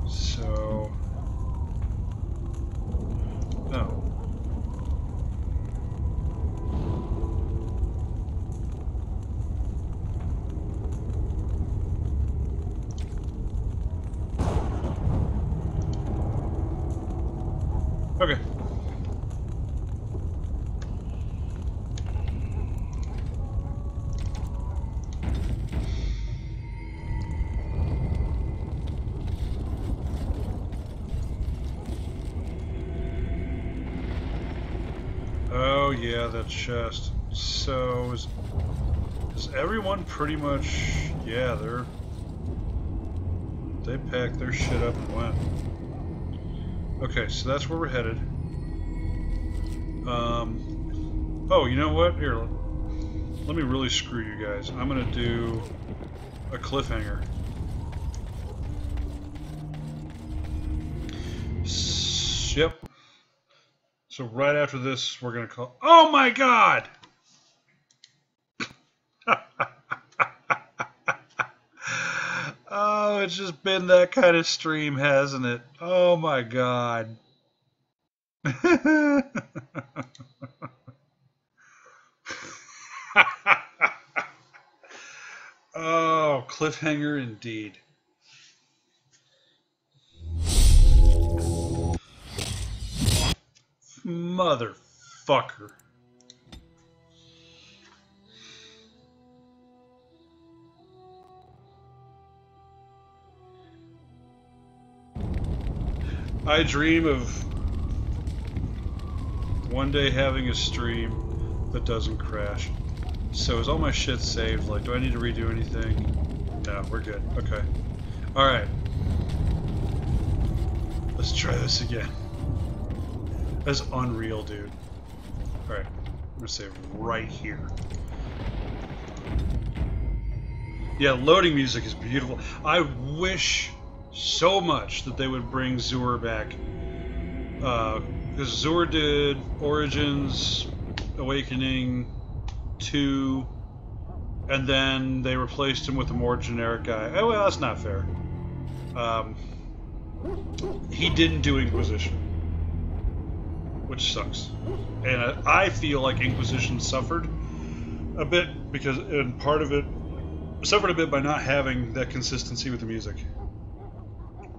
So, no. Okay. Oh yeah, that chest. So is everyone pretty much? Yeah, they packed their shit up and went. Okay, so that's where we're headed. Oh, you know what? Here, let me really screw you guys. I'm gonna do a cliffhanger. Yep. So right after this, we're gonna call. Oh my god! Oh, it's just been that kind of stream, hasn't it? Oh my god. Oh, cliffhanger indeed. Motherfucker. I dream of one day having a stream that doesn't crash. So is all my shit saved? Like, do I need to redo anything? No, we're good. Okay. Alright. Let's try this again. That's unreal, dude. Alright. I'm gonna save right here. Yeah, loading music is beautiful. I wish so much that they would bring Zur back. Because Zur did Origins, Awakening, 2, and then they replaced him with a more generic guy. Oh, well, that's not fair. He didn't do Inquisition, which sucks. And I feel like Inquisition suffered a bit because, and part of it suffered a bit by not having that consistency with the music.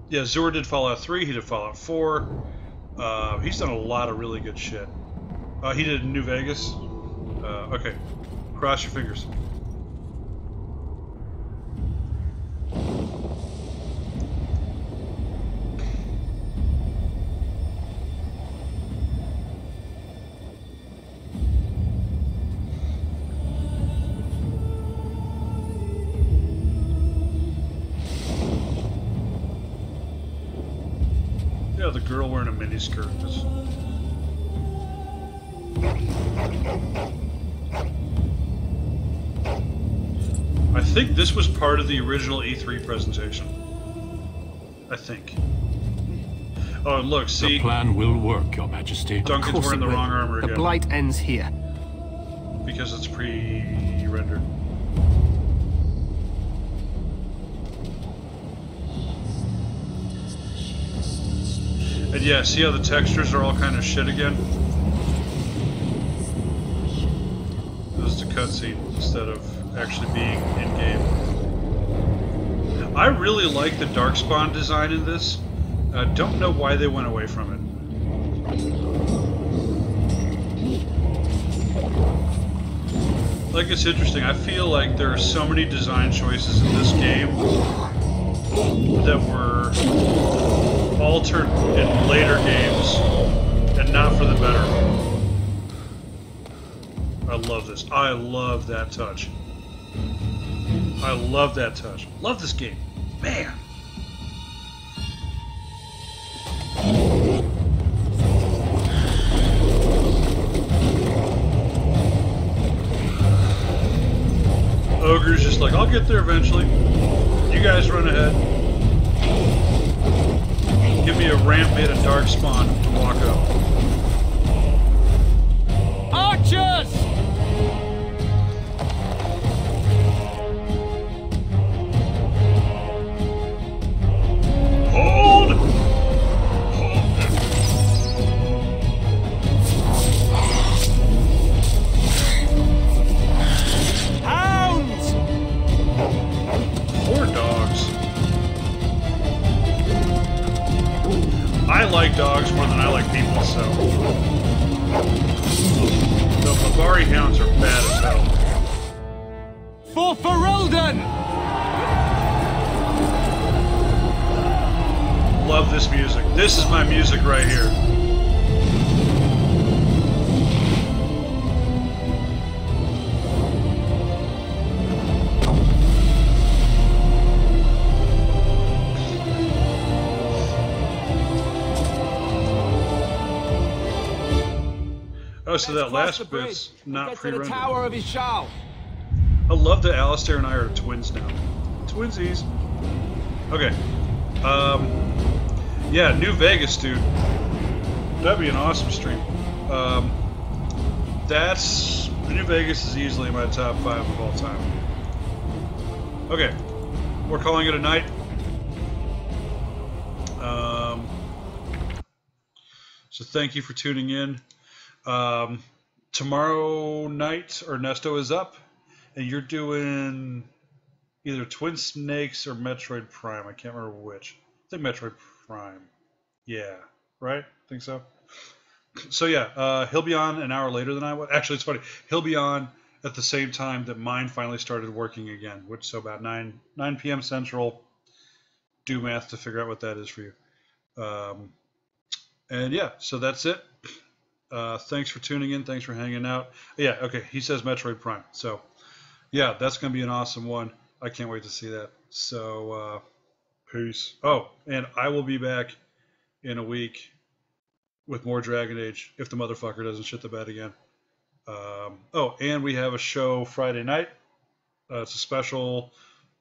Yeah, Zur did Fallout 3, he did Fallout 4. He's done a lot of really good shit. He did New Vegas. Okay, cross your fingers. Yeah, the girl wearing a miniskirt. I think this was part of the original E3 presentation. I think. Oh, and look, see? The plan will work, Your Majesty. Duncan's wearing the wrong armor again. The blight ends here. Because it's pre-rendered. And yeah, see how the textures are all kind of shit again? This is a cutscene instead of actually being in-game. I really like the Darkspawn design in this. I don't know why they went away from it. Like, it's interesting. I feel like there are so many design choices in this game that were altered in later games and not for the better. I love this. I love that touch. I love that touch. Love this game. Man. Ogre's just like, I'll get there eventually. You guys run ahead. Give me a ramp made of Darkspawn to walk up. Archers! Hold! Hounds! Poor dogs. I like dogs more than I like people, so. The Bavari hounds are bad as hell. For Ferelden! Love this music. This is my music right here. Oh, so that last bit's not pre-rendered. Tower of Ishal. I love that Alistair and I are twins now. Twinsies. Okay. Yeah, New Vegas, dude. That'd be an awesome stream. New Vegas is easily my top 5 of all time. Okay. We're calling it a night. So thank you for tuning in. Tomorrow night, Ernesto is up, and you're doing either Twin Snakes or Metroid Prime. I can't remember which. I think Metroid Prime. Yeah, right? I think so. So yeah, he'll be on an hour later than I was. Actually, it's funny. He'll be on at the same time that mine finally started working again, which so about 9 p.m. Central. Do math to figure out what that is for you. And yeah, so that's it. Thanks for tuning in. Thanks for hanging out. Yeah, okay, he says Metroid Prime. So, yeah, that's going to be an awesome one. I can't wait to see that. So, peace. Oh, and I will be back in a week with more Dragon Age if the motherfucker doesn't shit the bed again. Oh, and we have a show Friday night. It's a special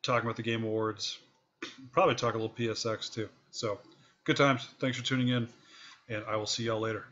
talking about the Game Awards. Probably talk a little PSX too. So, good times. Thanks for tuning in, and I will see y'all later.